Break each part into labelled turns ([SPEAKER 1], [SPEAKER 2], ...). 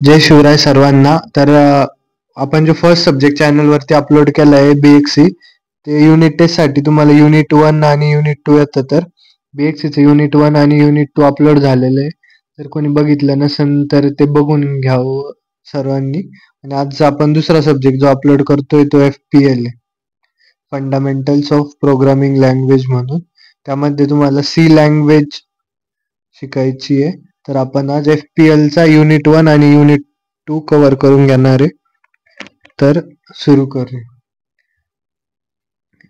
[SPEAKER 1] जय शिवराय सर्वांना. तर आपण जो फर्स्ट सब्जेक्ट चॅनलवरती अपलोड केला आहे BXC, ते युनिट टेस्टसाठी तुम्हाला युनिट 1 आणि युनिट 2 येतं. तर BXCचं युनिट 1 आणि युनिट 2 अपलोड झालेलं आहे. तर कोणी बघितलं नसेल तर ते बघून घ्यावं सर्वांनी. आणि आज आपण दुसरा सब्जेक्ट जो अपलोड करतोय तो FPL आहे, फंडामेंटल्स ऑफ प्रोग्रामिंग लँग्वेज म्हणून. त्यामध्ये तुम्हाला सी लँग्वेज शिकायची आहे. तर आपण आज FPL चा युनिट 1 आणि युनिट 2 कव्हर करून घेणार आहे. तर सुरू करूया.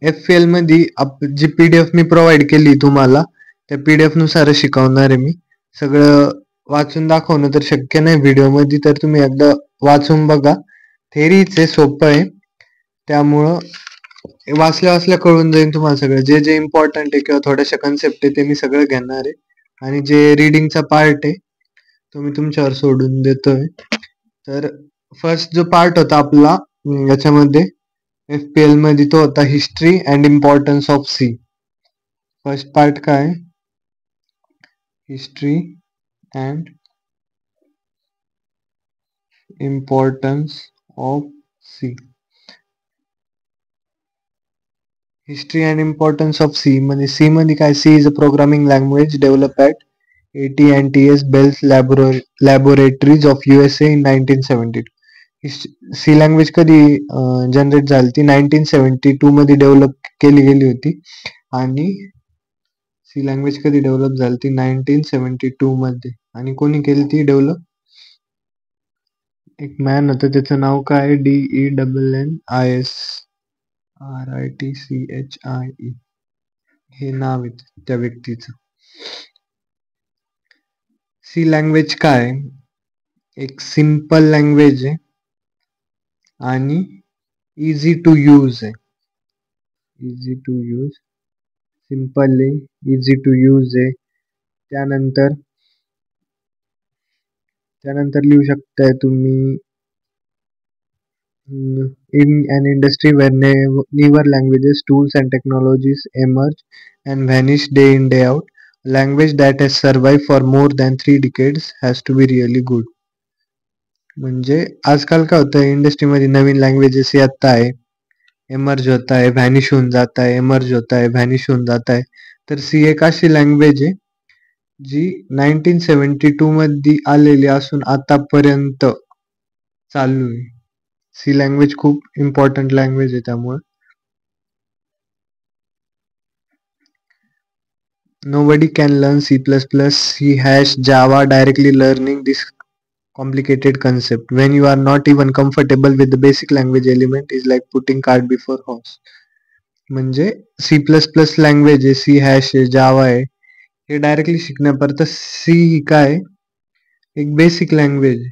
[SPEAKER 1] FPL मध्ये जी PDF मी प्रोव्हाइड केली तुम्हाला, त्या PDF नुसार शिकवणार आहे मी. सगळं वाचून दाखवणं तर शक्य नाही व्हिडिओमध्ये, तर तुम्ही एकदा वाचून बघा. थेरीच आहे, सोपं आहे. त्यामुळं वाचल्या वाचल्या कळून जाईल तुम्हाला सगळं. जे जे इम्पॉर्टंट आहे किंवा थोड्याशा कन्सेप्ट आहे ते मी सगळं घेणार आहे. आणि जे रीडिंगचा पार्ट आहे तो मी तुमच्यावर सोडून देतोय. तर फर्स्ट जो पार्ट होता आपला याच्यामध्ये FPL मध्ये, तो होता history and importance of C. First part काय? History and importance of C. History and importance of C म्हणजे सी मध्ये काय? C is a programming language develop at AT&T's Bell Laboratories of USA in 1972. C language कधी generate झाली ती 1972 मध्ये develop केली गेली होती. आणि सी लँग्वेज कधी डेव्हलप झाली ती 1972 मध्ये. आणि कोणी केली ती डेव्हलप? एक मॅन होतं, त्याचं नाव काय? DENNISRITCHIE हे नाव आहे त्या व्यक्तीचं. सी लँग्वेज काय? एक सिंपल लँग्वेज आहे आणि इझी टू यूज आहे. इझी टू यूज, सिंपल आहे, इझी टू यूज आहे. त्यानंतर लिहू शकताय तुम्ही in an industry where newer languages, tools and technologies emerge and vanish day in day out, a language that has survived for more than 3 decades has to be really good. म्हणजे आजकाल काय होतं, इंडस्ट्रीमध्ये नवीन लँग्वेजेस येत आहे, emerge होत आहे, vanish होऊन जात आहे, एमर्ज होत आहे, व्हॅनिश होऊन जात आहे. तर सी एक अशी लँग्वेज आहे जी 1972 मध्ये आलेली असून आतापर्यंत चालू आहे. सी लँग्वेज खूप इम्पॉर्टंट लँग्वेज आहे. त्यामुळे nobody can learn C++, C#, Java directly learning this complicated concept. When you are not even comfortable with the basic language element is like putting cart before horse. म्हणजे C++ language आहे, C# आहे, जावा आहे, हे directly शिकण्यापर्यंत C ही काय? एक basic language.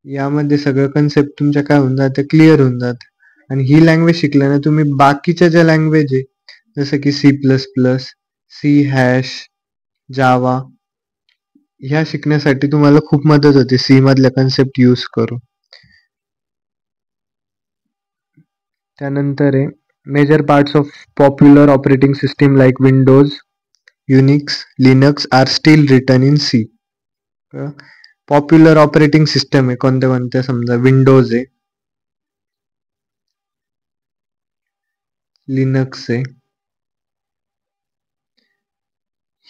[SPEAKER 1] यामध्ये सगळं concept तुमच्या काय होऊन जाते? क्लिअर होऊन जाते. आणि ही लँग्वेज शिकल्याने तुम्ही बाकीच्या ज्या लँग्वेज आहे जसं की C++, C#, जावा, ह्या शिकण्यासाठी तुम्हाला खूप मदत होते सी मधल्या कन्सेप्ट यूज करून. त्यानंतर आहे major parts of popular operating system like Windows, Unix, Linux are still written in C. Popular operating system आहे कोणत्या कोणत्या? समजा विंडोज आहे, लिनक्स आहे.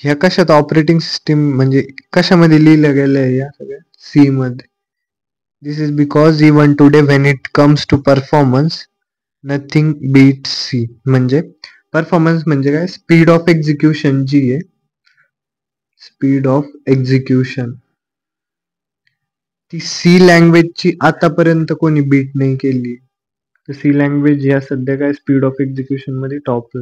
[SPEAKER 1] ह्या कशात ऑपरेटिंग सिस्टीम म्हणजे कशामध्ये लिहिलं गेलं आहे? या सगळ्या सी मध्ये. This is because even today when it comes to performance nothing beat C. म्हणजे परफॉर्मन्स म्हणजे काय? स्पीड ऑफ एक्झिक्युशन जी आहे, स्पीड ऑफ एक्झिक्युशन, ती सी लँग्वेजची आतापर्यंत कोणी बीट नाही केली. तर सी लँग्वेज या सध्या काय स्पीड ऑफ एक्झिक्युशन मध्ये टॉप.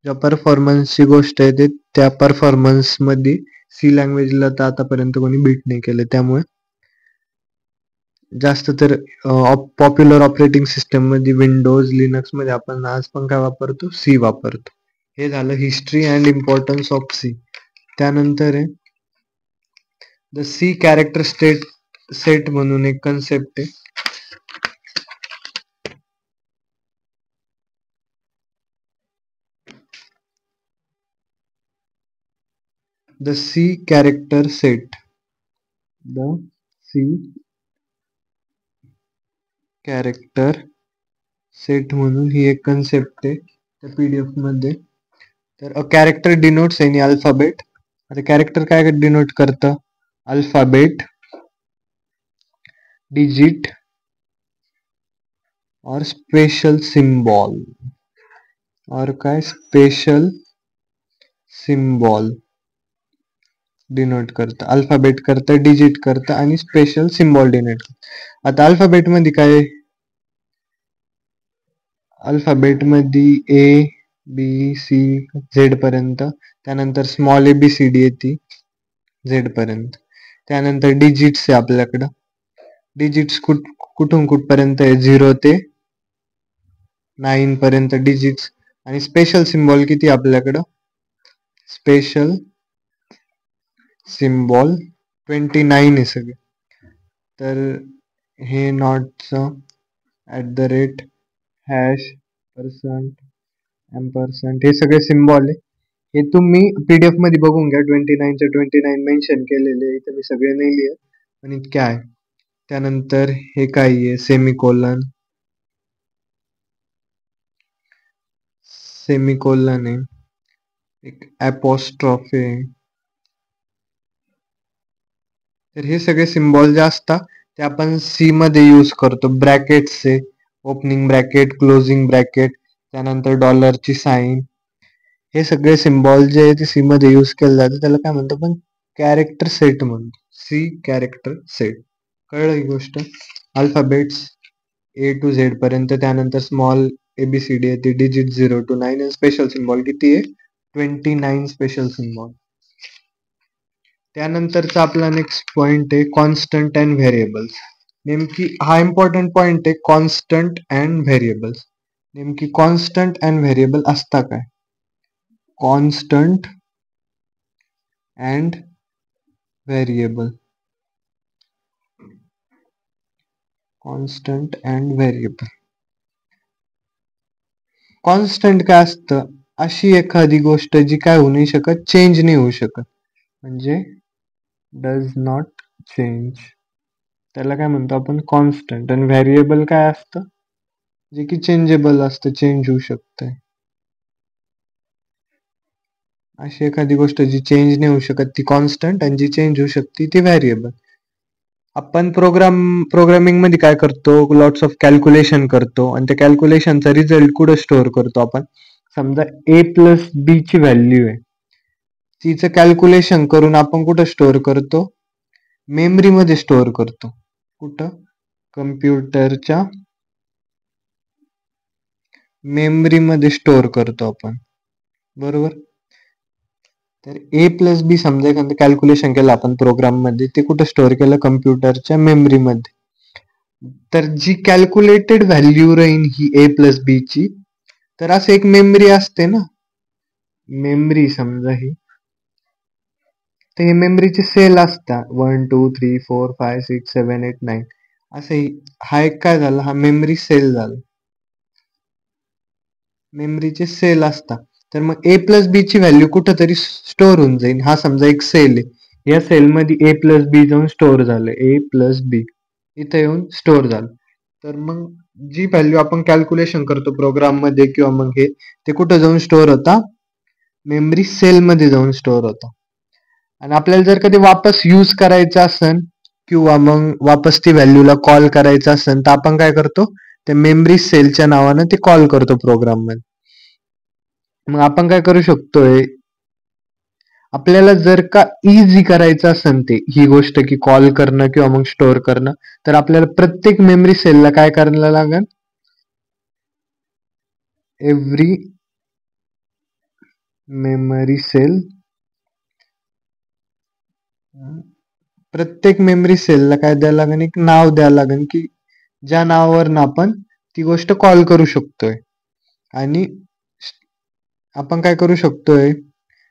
[SPEAKER 1] ज्या परफॉर्मन्सची गोष्ट आहे ते त्या परफॉर्मन्स मध्ये सी लँग्वेजला तर आतापर्यंत कोणी बीट नाही केलं. त्यामुळे जास्त तर पॉप्युलर ऑपरेटिंग सिस्टम मध्ये विंडोज, लिनक्स मध्ये आपण आज पण काय वापरतो? सी वापरतो. हे झालं history and importance of C. त्यानंतर आहे द सी कॅरेक्टर सेट म्हणून एक कन्सेप्ट आहे. The C character set, the C character set म्हणून ही एक कन्सेप्ट आहे त्या पीडीएफ मध्ये. तर a character denotes any alphabet. आता कॅरेक्टर काय डिनोट करतं? अल्फाबेट, डिजिट और स्पेशल सिम्बॉल. और काय? स्पेशल सिम्बॉल डिनोट करतं. अल्फाबेट करतं, डिजिट करतं आणि स्पेशल सिम्बॉल डिनोट करतं. आता अल्फाबेट मध्ये काय आहे? अल्फाबेट मध्ये ए बी सी झेड पर्यंत, त्यानंतर small A B C D येते झेड पर्यंत, त्यानंतर डिजिट्स आहे आपल्याकडं. डिजिट्स कुठून कुठपर्यंत आहे? 0 ते 9 पर्यंत डिजिट्स. आणि स्पेशल सिम्बॉल किती आपल्याकडं? स्पेशल सिम्बॉल 29 आहे सगळे. तर हे नॉटचं @ हॅश पर्सेंट एम्परसँड हे सगळे सिम्बॉल आहे. हे तुम्ही पीडीएफ मध्ये बघून घ्या. 29चे 29 मेन्शन केलेले इथे मी सगळे नाही लिहित, पण इतके आहे. त्यानंतर हे काय आहे? सेमिकोलन, सेमिकोलन आहे, एक अपॉस्ट्रॉफ आहे. तर हे सगळे सिम्बॉल जे असतात ते आपण सी मध्ये यूज करतो. ब्रॅकेट्स आहे, ओपनिंग ब्रॅकेट, क्लोजिंग ब्रॅकेट, त्यानंतर डॉलरची साईन, हे सगळे सिम्बॉल जे आहे ते सी मध्ये यूज केले जाते. त्याला काय म्हणतो? पण कॅरेक्टर सेट म्हणतो. C character set. कळलं ही गोष्ट? अल्फाबेट्स ए टू झेड पर्यंत, त्यानंतर स्मॉल एबीसीडी येते, डिजिट 0 to 9 आणि स्पेशल सिम्बॉल किती आहे? 29 स्पेशल सिम्बॉल. त्यानंतरचा आपला नेक्स्ट पॉइंट आहे कॉन्स्टंट अँड व्हेरिएबल्स. नेमकी हा इम्पॉर्टंट पॉइंट आहे, कॉन्स्टंट अँड व्हेरिएबल्स. नेमकी कॉन्स्टंट अँड व्हेरिएबल असता काय? Constant and variable. Constant and variable. Constant काय असतं? अशी एखादी गोष्ट जी काय होऊ नाही शकत, चेंज नाही होऊ शकत, म्हणजे डज नॉट चेंज. त्याला काय म्हणतो आपण? कॉन्स्टंट. आणि व्हेरिएबल काय असतं? जे की चेंजेबल असतं, चेंज होऊ शकतं. अशी एखादी गोष्ट जी चेंज नाही होऊ शकत ती कॉन्स्टंट, आणि जी चेंज होऊ शकते ती व्हेरिएबल. आपण प्रोग्रामिंग मध्ये काय करतो? लॉट्स ऑफ कॅल्क्युलेशन करतो, आणि त्या कॅल्क्युलेशनचा रिझल्ट कुठं स्टोअर करतो आपण? समजा ए प्लस बी ची व्हॅल्यू आहे, तिचं कॅल्क्युलेशन करून आपण कुठं स्टोअर करतो? मेमरी मध्ये स्टोअर करतो. कुठं? कम्प्युटरच्या मेमरी मध्ये स्टोअर करतो आपण, बरोबर? तर ए प्लस बी समजा एखादं कॅल्क्युलेशन केलं आपण प्रोग्राम मध्ये, ते कुठं स्टोअर केलं? कम्प्युटरच्या मेमरी मध्ये. तर जी कॅल्क्युलेटेड व्हॅल्यू राहील ही ए प्लस बी ची, तर असं एक मेमरी असते ना, मेमरी समजा ही, तर हे मेमरीचे सेल असतात 1 2 3 4 5 6 7 8 9 असे. हा एक काय झाला? हा मेमरी सेल झाला. मेमरीचे सेल असतात. तर मग ए प्लस बी ची व्हॅल्यू कुठंतरी स्टोअर होऊन जाईल. हा समजा एक सेल आहे, या सेलमध्ये ए प्लस बी जाऊन स्टोअर झालं, ए प्लस बी इथं येऊन स्टोअर झालं. तर मग जी व्हॅल्यू आपण कॅल्क्युलेशन करतो प्रोग्राम मध्ये किंवा मग हे, ते कुठं जाऊन स्टोअर होता? मेमरी सेल मध्ये जाऊन स्टोअर होता. आणि आपल्याला जर कधी वापस यूज करायचं असेल किंवा मग वापस ती व्हॅल्यूला कॉल करायचं असेल, तर आपण काय करतो? त्या मेमरी सेलच्या नावानं ते कॉल करतो प्रोग्राम मध्ये. मग आपण काय करू शकतोय? आपल्याला जर का इझी करायचं असेल ते ही गोष्ट की कॉल करणं किंवा मग स्टोअर करणं, तर आपल्याला प्रत्येक मेमरी सेलला काय करायला लागेल? एव्हरी मेमरी सेल, प्रत्येक मेमरी सेलला काय द्यायला लागेल? एक नाव द्यायला लागेल की ज्या नावावरनं आपण ती गोष्ट कॉल करू शकतोय. आणि आपण काय करू शकतोय?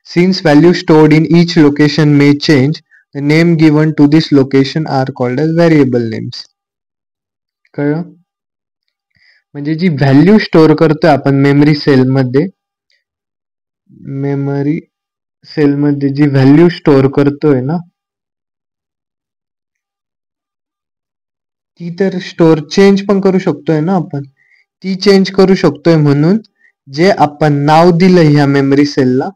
[SPEAKER 1] Since value stored in each location may change, the name given to this location are called as variable names. कळलं? म्हणजे जी व्हॅल्यू स्टोअर करतोय आपण मेमरी सेलमध्ये, मेमरी सेलमध्ये जी व्हॅल्यू स्टोअर करतोय ना, ती तर स्टोअर चेंज पण करू शकतोय ना आपण. ती चेंज करू शकतोय म्हणून जे आपण नाव दिलं ह्या मेमरी सेलला,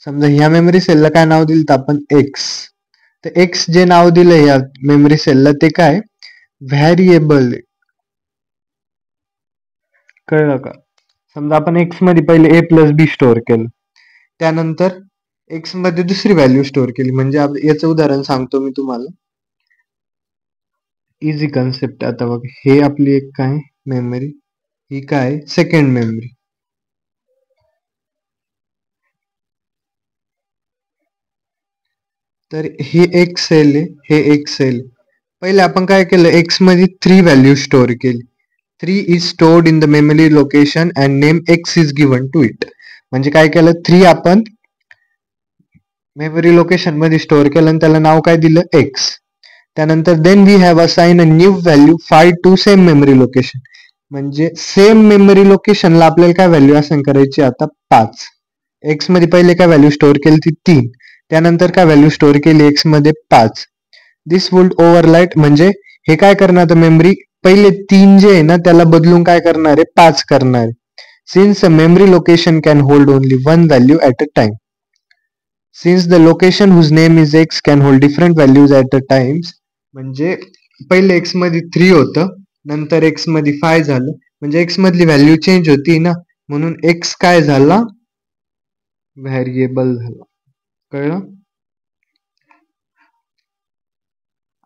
[SPEAKER 1] समजा ह्या मेमरी सेलला काय नाव दिलं तर आपण एक्स. तर एक्स जे नाव दिलं ह्या मेमरी सेलला ते काय व्हॅरिएबल. कळलं का? समजा आपण एक्स मध्ये पहिले ए प्लस बी स्टोअर केलं, त्यानंतर एक्स मध्ये दुसरी व्हॅल्यू स्टोअर केली. म्हणजे याचं उदाहरण सांगतो मी तुम्हाला, इझी कन्सेप्ट. आता बघ, हे आपली एक काय मेमरी, ही काय सेकंड मेमरी. तर हे एक सेल आहे, हे एक सेल. पहिले आपण काय केलं, एक्स मध्ये 3 व्हॅल्यू स्टोअर केली. 3 is stored in the memory location and name X is given to it. म्हणजे काय केलं, 3 आपण मेमरी लोकेशन मध्ये स्टोअर केलं आणि त्याला नाव काय दिलं एक्स. त्यानंतर then we have assign a new value 5 to same memory location. म्हणजे सेम मेमरी लोकेशनला आपल्याला काय व्हॅल्यू असाइन करायची आता 5. एक्स मध्ये पहिले काय व्हॅल्यू स्टोअर केली ती 3, त्यानंतर काय व्हॅल्यू स्टोअर केली एक्स मध्ये 5. दिस वुड ओव्हरलाइट, म्हणजे हे काय करणार तर मेमरी पहिले 3 जे आहे ना त्याला बदलून काय करणार आहे 5 करणार आहे. Since a memory location can hold only one value at a time. Since the location whose name is X can hold different values at a times. म्हणजे पहिले एक्स मध्ये 3 होतं, नंतर एक्स मध्ये 5 झालं. म्हणजे एक्स मधली व्हॅल्यू चेंज होती ना, म्हणून एक्स काय झाला व्हॅरिएबल झाला. कळलं?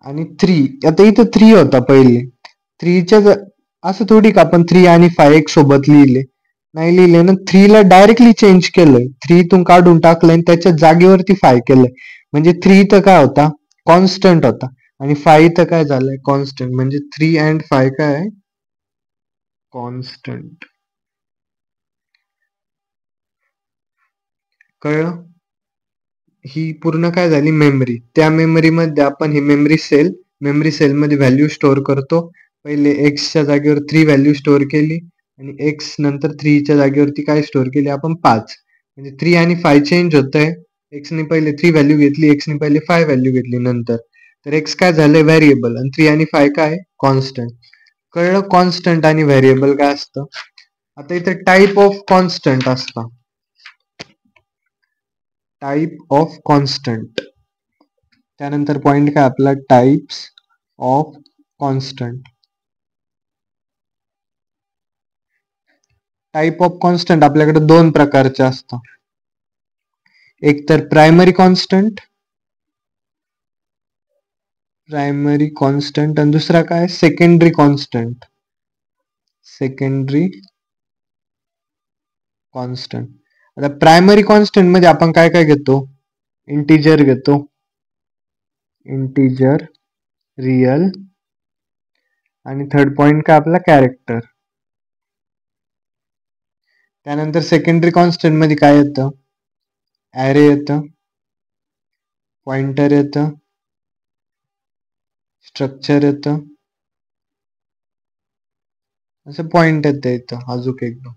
[SPEAKER 1] आणि 3, आता इथं 3 होता पहिले. 3च्या असं थोडी का आपण 3 आणि 5 एक सोबत लिहिले, नाही लिहिले ना. 3 ला डायरेक्टली चेंज केलंय, 3 इथून काढून टाकलंय आणि त्याच्या जागेवरती 5 केलंय. म्हणजे 3 इथं काय होता कॉन्स्टंट होता आणि 5 इथं काय झालंय कॉन्स्टंट. म्हणजे 3 अँड 5 काय आहे कॉन्स्टंट. कळलं? ही पूर्ण काय झाली मेमरी. त्या मेमरी मध्ये आपण ही मेमरी सेल मध्ये व्हॅल्यू स्टोअर करतो. पहिले एक्सच्या जागेवर 3 व्हॅल्यू स्टोअर केली आणि एक्स नंतर 3च्या जागेवरती काय स्टोअर केली आपण 5. म्हणजे 3 आणि 5 चेंज होत आहे. एक्सने पहिले 3 व्हॅल्यू घेतली, एक्सने पहिले 5 व्हॅल्यू घेतली नंतर. तर एक्स काय झालंय व्हॅरिएबल आणि 3 आणि 5 काय कॉन्स्टंट. कळलं कॉन्स्टंट आणि व्हॅरिएबल काय असतं. आता इथे टाईप ऑफ कॉन्स्टंट असतं, टाइप ऑफ कॉन्स्टंट. त्यानंतर पॉइंट काय आपला types of constant. Type of constant आपल्याकडे 2 प्रकारचे असतात. एक तर प्रायमरी कॉन्स्टंट आणि दुसरा काय सेकंडरी कॉन्स्टंट. आता प्रायमरी कॉन्स्टंट मध्ये आपण काय काय घेतो, इंटिजर घेतो, इंटिजर, रियल आणि थर्ड पॉइंट काय आपला कॅरेक्टर. त्यानंतर सेकंडरी कॉन्स्टंट मध्ये काय येतं, ॲरे येतं, पॉइंटर येतं, स्ट्रक्चर येतं, असं पॉइंट येतं इथं अजून एकदम.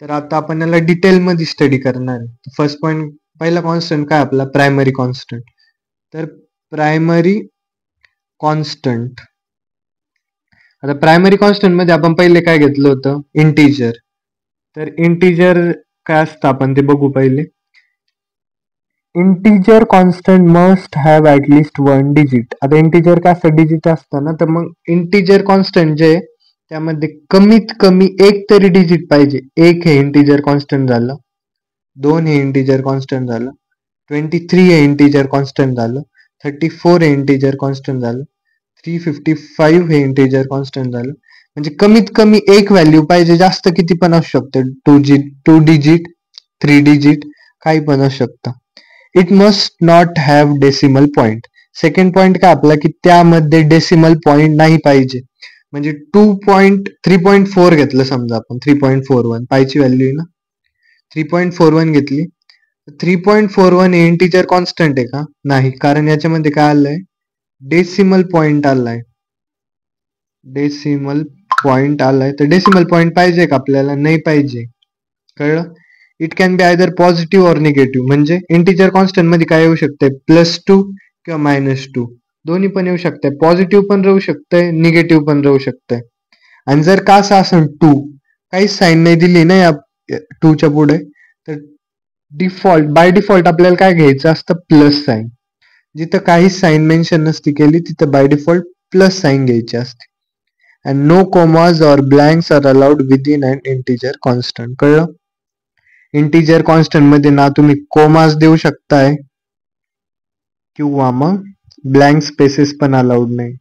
[SPEAKER 1] तर आता आपण याला डिटेल मध्ये स्टडी करणार आहे. फर्स्ट पॉइंट, पहिला कॉन्स्टंट काय आपला प्रायमरी कॉन्स्टंट. तर प्रायमरी कॉन्स्टंट, आता प्रायमरी कॉन्स्टंट मध्ये आपण पहिले काय घेतलं होतं इंटिजर. तर इंटिजर काय असतं आपण ते बघू पहिले. Integer constant must have at least 1 digit. आता इंटिजर काय असतं डिजिट असतं ना, तर मग इंटिजर कॉन्स्टंट जे त्यामध्ये कमीत कमी एक तरी डिजिट पाहिजे. 1 हे इंटिजर कॉन्स्टंट झालं, 2 हे इंटिजर कॉन्स्टंट झालं, 23 हे इंटिजर कॉन्स्टंट झालं, 34 हे इंटिजर कॉन्स्टंट झालं, 355 हे इंटिजर कॉन्स्टंट झालं. म्हणजे कमीत कमी एक व्हॅल्यू पाहिजे. जास्त किती पण असू शकते, 2 डिजिट, 3 डिजिट, काही पण असू शकतं. It must not have decimal point. Second point काय आपला की त्यामध्ये डेसिमल पॉइंट नाही पाहिजे. म्हणजे 3.4 घेतलं समजा आपण, 3.41 पायची व्हॅल्यू आहे ना, 3.41 घेतली. 3.41 हे इंटिजर कॉन्स्टंट आहे का, नाही, कारण याच्यामध्ये काय आलंय डेसिमल पॉइंट आलाय. डेसिमल पॉइंट आलाय, तर डेसिमल पॉइंट पाहिजे का आपल्याला, नाही पाहिजे. कळलं? It can be either positive or negative. म्हणजे इंटिजर कॉन्स्टंट मध्ये काय येऊ शकते, +2 किंवा -2, दोन्ही पण येऊ शकते, पॉझिटिव्ह पण राहू शकतंय, निगेटिव्ह पण राहू शकतंय. आणि जर का असं असेल टू, काहीच साईन नाही दिली ना या टूच्या पुढे, तर बाय डिफॉल्ट आपल्याला काय घ्यायचं असतं, प्लस साईन. जिथं काहीच साईन मेन्शन नसती केली तिथं बाय डिफॉल्ट प्लस साईन घ्यायची असते. अँड नो कोमाज और ब्लँक्स आर अलाउड विदिन अन इंटिजर कॉन्स्टंट. कळलं? इंटिजर कॉन्स्टंट मध्ये ना तुम्ही कोमाज देऊ शकताय किंवा मग ब्लँक स्पेसेस पण अलाउड नाही.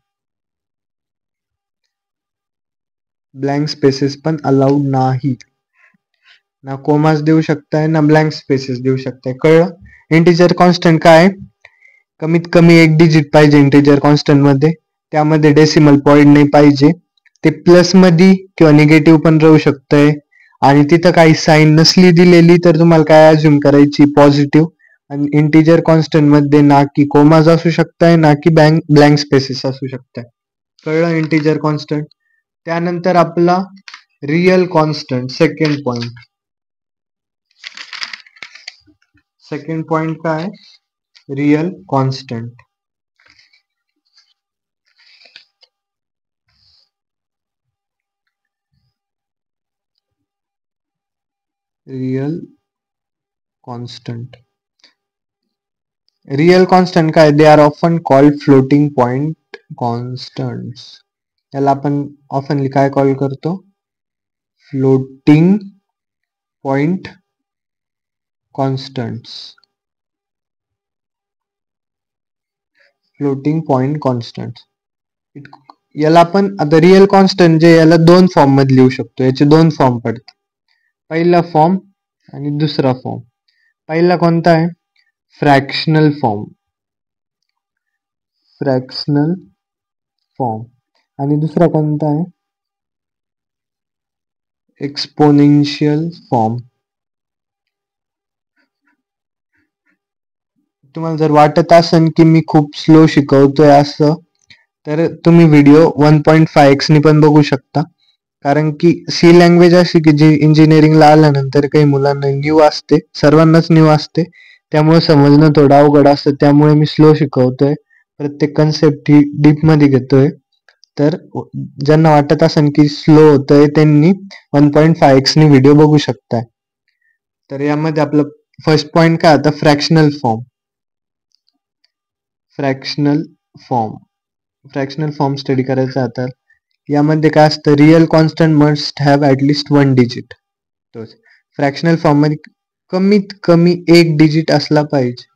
[SPEAKER 1] ब्लँक स्पेसेस पण अलाउड नाही. ना कोमास देऊ शकताय ना ब्लँक स्पेसेस देऊ शकताय. कळलं? इंटिजर कॉन्स्टंट काय? कमीत कमी एक डिजिट पाहिजे इंटिजर कॉन्स्टंट मध्ये, त्यामध्ये डेसिमल पॉईंट नाही पाहिजे, ते प्लस मध्ये किंवा निगेटिव्ह पण राहू शकतंय, आणि तिथं काही साईन नसली दिलेली तर तुम्हाला काय अज्युम करायची, पॉझिटिव्ह. आणि इंटिजर कॉन्स्टंट मध्ये ना की कोमाज असू शकताय ना की ब्लँक स्पेसेस असू शकताय. कळलं? Integer constant. त्यानंतर आपला real constant, second point. Second point काय? Real constant. Real constant. Real constant काय? They are often called floating point constants. याला आपण ऑफनली काय कॉल करतो? Floating point constants. Floating point constant. याला आपण आता रिअल कॉन्स्टंट जे याला दोन फॉर्म मध्ये लिहू शकतो. याचे दोन फॉर्म पडतात. पहिला फॉर्म आणि दुसरा फॉर्म. पहिला कोणता आहे? Fractional form. Fractional form. आणि दुसरा कोणता आहे? Exponential form. तुम्हाला जर वाटत असेल की मी खूप स्लो शिकवतोय असं, तर तुम्ही व्हिडिओ 1.5x नी पण बघू शकता. कारण की सी लँग्वेज अशी की जी इंजिनिअरिंगला आल्यानंतर काही मुलांना न्यू असते, सर्वांनाच न्यू असते, त्यामुळे समजणं थोडं अवघड असतं. त्यामुळे मी स्लो शिकवतोय, प्रत्येक कन्सेप्ट ही डीप मध्ये घेतोय. तर ज्यांना वाटत असेल की स्लो होतंय त्यांनी 1.5x नी व्हिडिओ बघू शकताय. तर यामध्ये आपलं फर्स्ट पॉइंट काय आता? Fractional form. Fractional form. Fractional form study करायचा आता. यामध्ये काय असतं? Real constant must have at least one digit. तोच फ्रॅक्शनल फॉर्म मध्ये कमीत कमी एक डिजिट असला पाहिजे.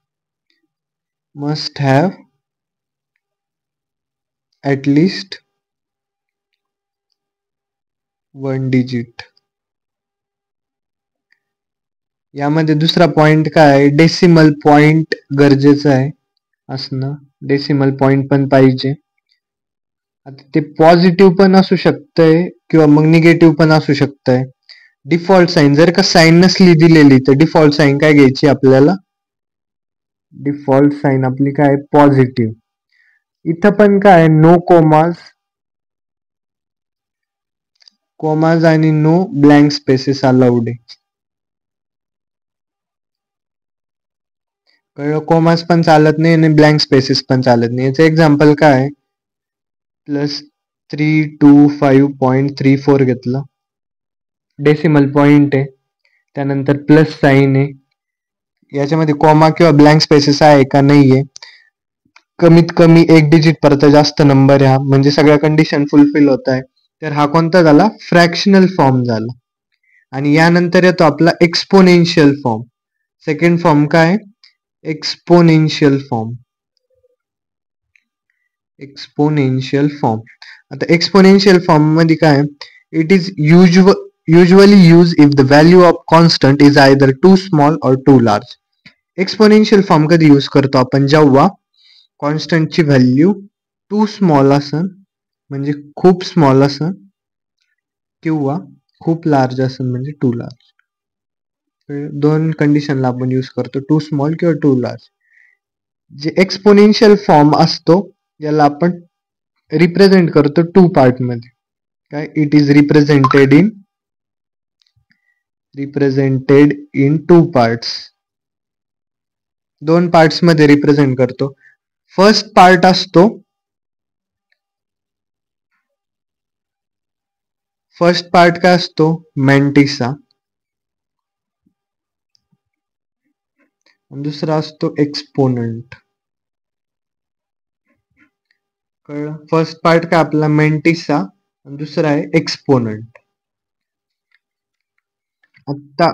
[SPEAKER 1] Must have at least one digit. यामध्ये दुसरा पॉइंट काय? डेसिमल पॉइंट गरजेचं आहे असणं. डेसिमल पॉइंट पण पाहिजे. आता ते पॉझिटिव्ह पण असू शकतंय किंवा मग निगेटिव्ह पण असू शकतंय. डिफॉल्ट साईन, जर का साईन नसली दिलेली तर डिफॉल्ट साईन काय घ्यायची आपल्याला? डिफॉल्ट साईन आपली काय? पॉझिटिव्ह. इथं पण काय? नो कोमाज, कोमाज आणि नो ब्लँक स्पेसेस अलाउड आहे. कळलं? कोमाज पण चालत नाही आणि ब्लँक स्पेसेस पण चालत नाही. याचं एक्झाम्पल काय? +325.34 घेतलं, डेसिमल पॉइंट आहे, त्यानंतर प्लस साईन आहे, याच्यामध्ये कॉमा किंवा ब्लँक स्पेसेस आहे का? नाहीये. कमीत कमी एक डिजिट पर्यंत जास्त नंबर आहे, म्हणजे सगळ्या कंडिशन फुलफिल होत आहे. तर हा कोणता झाला? फ्रॅक्शनल फॉर्म झाला. आणि यानंतर येतो आपला एक्सपोनेन्शियल फॉर्म. सेकंड फॉर्म काय? Exponential form. Exponential form. आता एक्सपोनेन्शियल फॉर्म मध्ये काय? It is usually used if the value of constant is either too small or too large. Exponential form कधी यूज करतो आपण? जेव्हा कॉन्स्टंटची व्हॅल्यू टू स्मॉल असेल, म्हणजे खूप स्मॉल असेल, किंवा खूप लार्ज असेल म्हणजे टू लार्ज. दोन कंडिशनला आपण यूज करतो, टू स्मॉल किंवा टू लार्ज. जे एक्सपोनेन्शियल फॉर्म असतो याला आपण रिप्रेझेंट करतो टू पार्ट मध्ये. काय? It is represented in two parts. दोन पार्ट्स मध्ये रिप्रेझेंट करतो. फर्स्ट पार्ट असतो काय असतो मेंटिसा, दुसरा असतो एक्सपोनंट. कळलं? फर्स्ट पार्ट काय आपला मेंटिसा, दुसरा आहे एक्सपोनंट. आता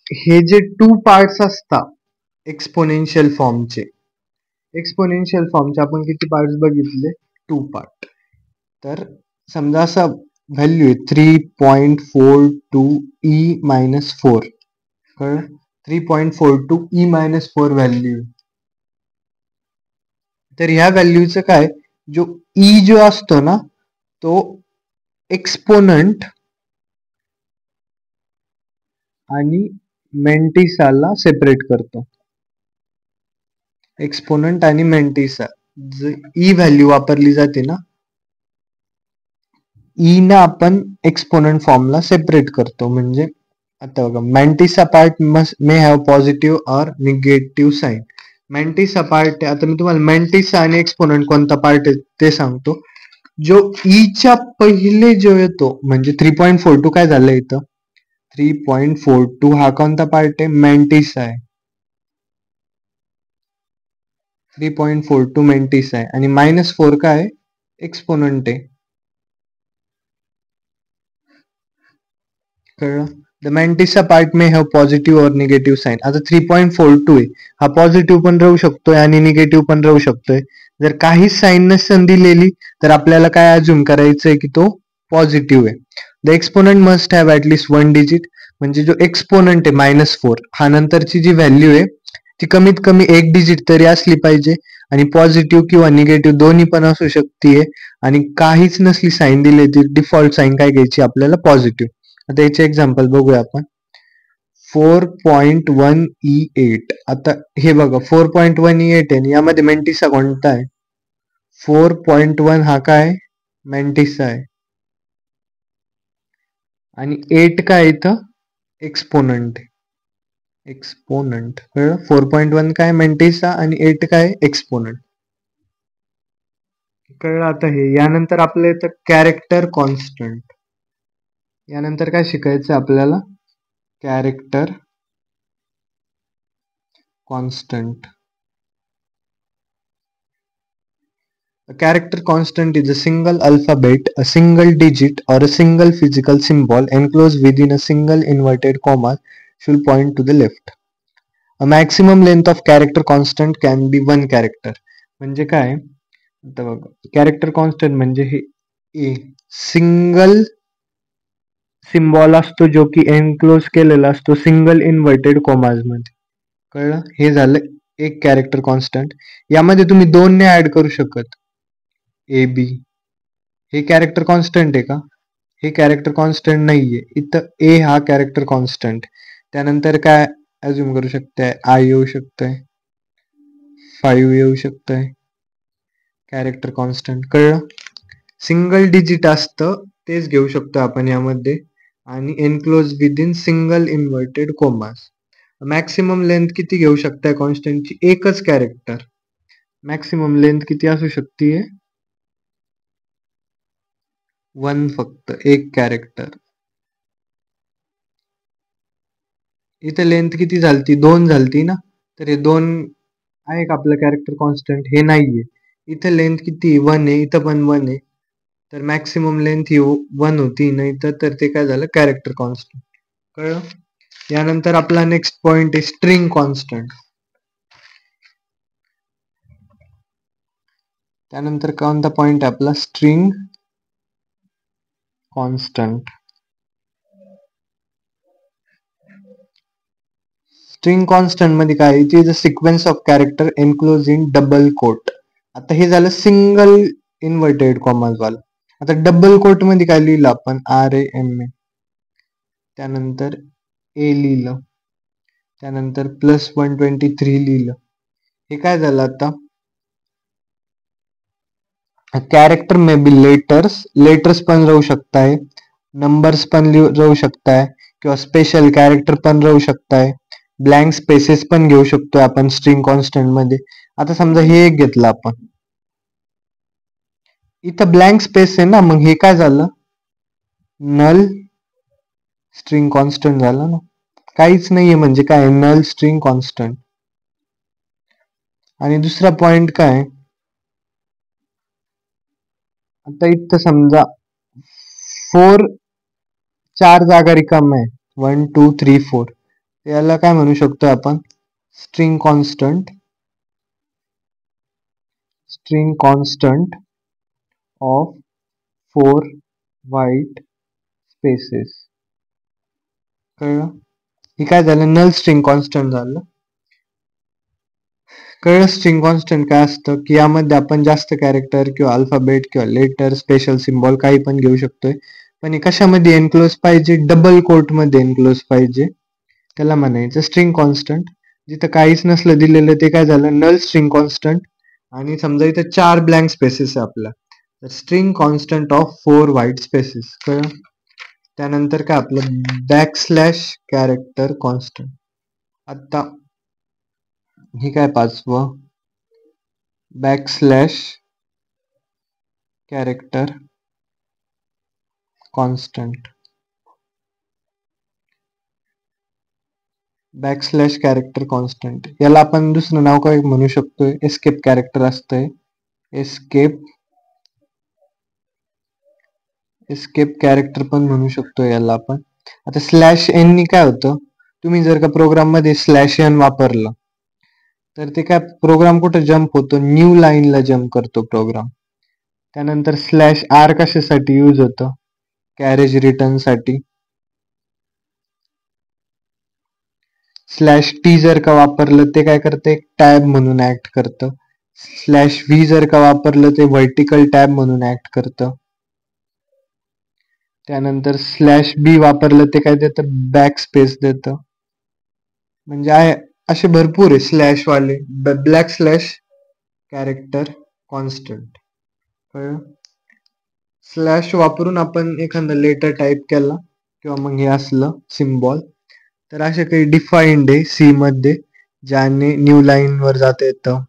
[SPEAKER 1] हे जे टू पार्ट्स असतात एक्सपोनेन्शियल फॉर्मचे आपण किती पार्ट्स बघितले? 2 पार्ट. तर समजा असा व्हॅल्यू आहे 3.42 e-4. कळलं? 3.42 e-4 व्हॅल्यू. तर ह्या व्हॅल्यूचं काय, जो जो असतो ना तो एक्सपोनंट आणि मेंटिसाला सेपरेट करतो. एक्सपोनंट आणि मेंटिसा ई व्हॅल्यू वापरली जाते ना, ई ना आपण एक्सपोनंट फॉर्मला सेपरेट करतो. म्हणजे आता बघा, mantissa part may have positive or negative sign. Mantissa part, आता मी तुम्हाला मेंटिसा आणि एक्सपोनंट कोणता पार्ट आहे ते सांगतो. जो ईच्या पहिले जो येतो म्हणजे 3.42 काय झालं इथं, 3.42 हा कोणता पार्ट आहे? मेंटिसा आहे. 3.42 मेंटिसा आहे आणि -4 काय एक्सपोनंट आहे. कळलं? The mantissa part may have positive or negative sign. आता 3.42 आहे, हा पॉझिटिव्ह पण राहू शकतोय आणि निगेटिव्ह पण राहू शकतोय. जर काहीच साइन नसेल दिलेली तर आपल्याला काय अज्युम करायचंय की तो पॉझिटिव्ह आहे. The exponent must have at least 1 digit. म्हणजे जो एक्सपोनंट आहे -4 हा नंतरची जी व्हॅल्यू आहे ती कमीत कमी 1 डिजिट तरी असली पाहिजे आणि पॉझिटिव्ह किंवा निगेटिव्ह दोन्ही पण असू शकते. आणि काहीच नसली साइन दिली ती डिफॉल्ट साइन काय घ्यायची आपल्याला? पॉझिटिव्ह. आता याचे एक्झाम्पल बघूया आपण. 4.1e8. आता हे बघा 4.1e8 आहे, यामध्ये मेंटिसा कोणता आहे? 4.1 हा काय मेंटिसा आहे आणि 8 काय इथं एक्सपोनंट आहे. एक्सपोनंट. 4.1 काय मेंटिसा आणि 8 काय एक्सपोनंट. कळलं? आता हे यानंतर आपलं येतं कॅरेक्टर कॉन्स्टंट. यानंतर काय शिकायचं आपल्याला? Character constant. A character constant is a single alphabet, a single digit, or a single physical symbol enclosed within a single inverted comma should point to the left. A maximum length of character constant can be 1 character. म्हणजे काय? आता बघा, character constant म्हणजे हे single symbol असतो जो की enclose केलेला असतो सिंगल इन्व्हर्टेड कॉमाज मध्ये. कळलं? हे झालं एक कॅरेक्टर कॉन्स्टंट. यामध्ये तुम्ही 2 ने ऍड करू शकत. ए बी हे कॅरेक्टर कॉन्स्टंट आहे का? हे कॅरेक्टर कॉन्स्टंट नाहीये. इथं ए हा कॅरेक्टर कॉन्स्टंट. त्यानंतर काय अज्युम करू शकताय? आय येऊ शकतंय, 5 येऊ शकतंय कॅरेक्टर कॉन्स्टंट. कळलं? सिंगल डिजिट असतं तेच घेऊ शकतो आपण यामध्ये आणि enclose within single inverted commas. Maximum length किती घेऊ शकताय कॉन्स्टंटची? एकच कॅरेक्टर. मॅक्सिमम लेंथ किती असू शकते? 1, फक्त एक कॅरेक्टर. इथं लेंथ किती झालती? 2 झालती ना, तर हे 2 आहे का आपलं कॅरेक्टर कॉन्स्टंट? हे नाहीये. इथं लेंथ किती? 1 आहे, इथं पण 1 आहे. तर मॅक्सिमम लेंथ ही 1 होती, नाही तर ते काय झालं? Character constant. कळलं? यानंतर आपला नेक्स्ट पॉइंट आहे स्ट्रिंग कॉन्स्टंट. त्यानंतर कोणता पॉइंट आहे आपला? String constant. स्ट्रिंग कॉन्स्टंट मध्ये काय? It is a sequence of character enclose in double quote. आता हे झालं सिंगल इन्व्हर्टेड कॉमाज वाला. आता डबल कोट मध्ये काय लिहिलं आपण? RAMA. त्यानंतर ए लिहिलं, त्यानंतर +123 लिहिलं. हे काय झालं आता? कॅरेक्टर मे बी लेटर्स पण राहू शकताय, नंबर्स पण राहू शकताय किंवा स्पेशल कॅरेक्टर पण राहू शकताय, ब्लँक स्पेसेस पण घेऊ शकतोय आपण स्ट्रिंग कॉन्स्टंट मध्ये. आता समजा हे एक घेतलं आपण, इथं ब्लँक स्पेस आहे ना, मग हे काय झालं, नल स्ट्रिंग कॉन्स्टंट झालं ना. काहीच नाहीये म्हणजे काय, नल स्ट्रिंग कॉन्स्टंट. आणि दुसरा पॉइंट काय, आता इथं समजा 4 4 जागा रिकाम्या आहे, 1 2 3 4. याला काय म्हणू शकतो आपण, string constant of 4 white spaces. कळलं, हे काय झालं, नल स्ट्रिंग कॉन्स्टंट झालं. कळलं स्ट्रिंग कॉन्स्टंट काय असतं, की यामध्ये आपण जास्त कॅरेक्टर किंवा अल्फाबेट किंवा लेटर स्पेशल सिम्बॉल काही पण घेऊ शकतोय. पण हे कशामध्ये एनक्लोज पाहिजे, डबल कोट मध्ये एनक्लोज पाहिजे, त्याला म्हणायचं स्ट्रिंग कॉन्स्टंट. जिथं काहीच नसलं दिलेलं ते काय झालं, नल स्ट्रिंग कॉन्स्टंट. आणि समजा इथं 4 ब्लँक स्पेसेस आहे आपल्या, तर string constant of 4 white spaces. कळलं. त्यानंतर काय आपलं, बॅकस्लॅश कॅरेक्टर कॉन्स्टंट. आता हे काय पाचवं, backslash character constant. Backslash character constant याला आपण दुसरं नाव काय म्हणू शकतोय, एस्केप कॅरेक्टर असतंय. एस्केप कॅरेक्टर पण म्हणू शकतो याला आपण. आता स्लॅश एन नी काय होतं, तुम्ही जर का प्रोग्राम मध्ये स्लॅश एन वापरलं तर ते काय, प्रोग्राम कुठे जम्प होतो, न्यू लाईनला जम्प करतो प्रोग्राम. त्यानंतर स्लॅश आर कशासाठी यूज होतं, कॅरेज रिटर्न साठी. स्लॅश टी जर का वापरलं ते काय करतं, एक टॅब म्हणून ऍक्ट करतं. स्लॅश व्ही जर का वापरलं ते व्हर्टिकल टॅब म्हणून ऍक्ट करतं. त्यानंतर स्लॅश बी वापरलं ते काय देतं, बॅक स्पेस देतं. म्हणजे आहे असे भरपूर आहे स्लॅश वाले. Black slash character constant. Slash वापरून आपण एखादा लेटर टाईप केला किंवा मग हे असलं सिम्बॉल, तर असे काही डिफाईन्ड आहे सी मध्ये, ज्याने न्यू लाईन वर जाता येतं.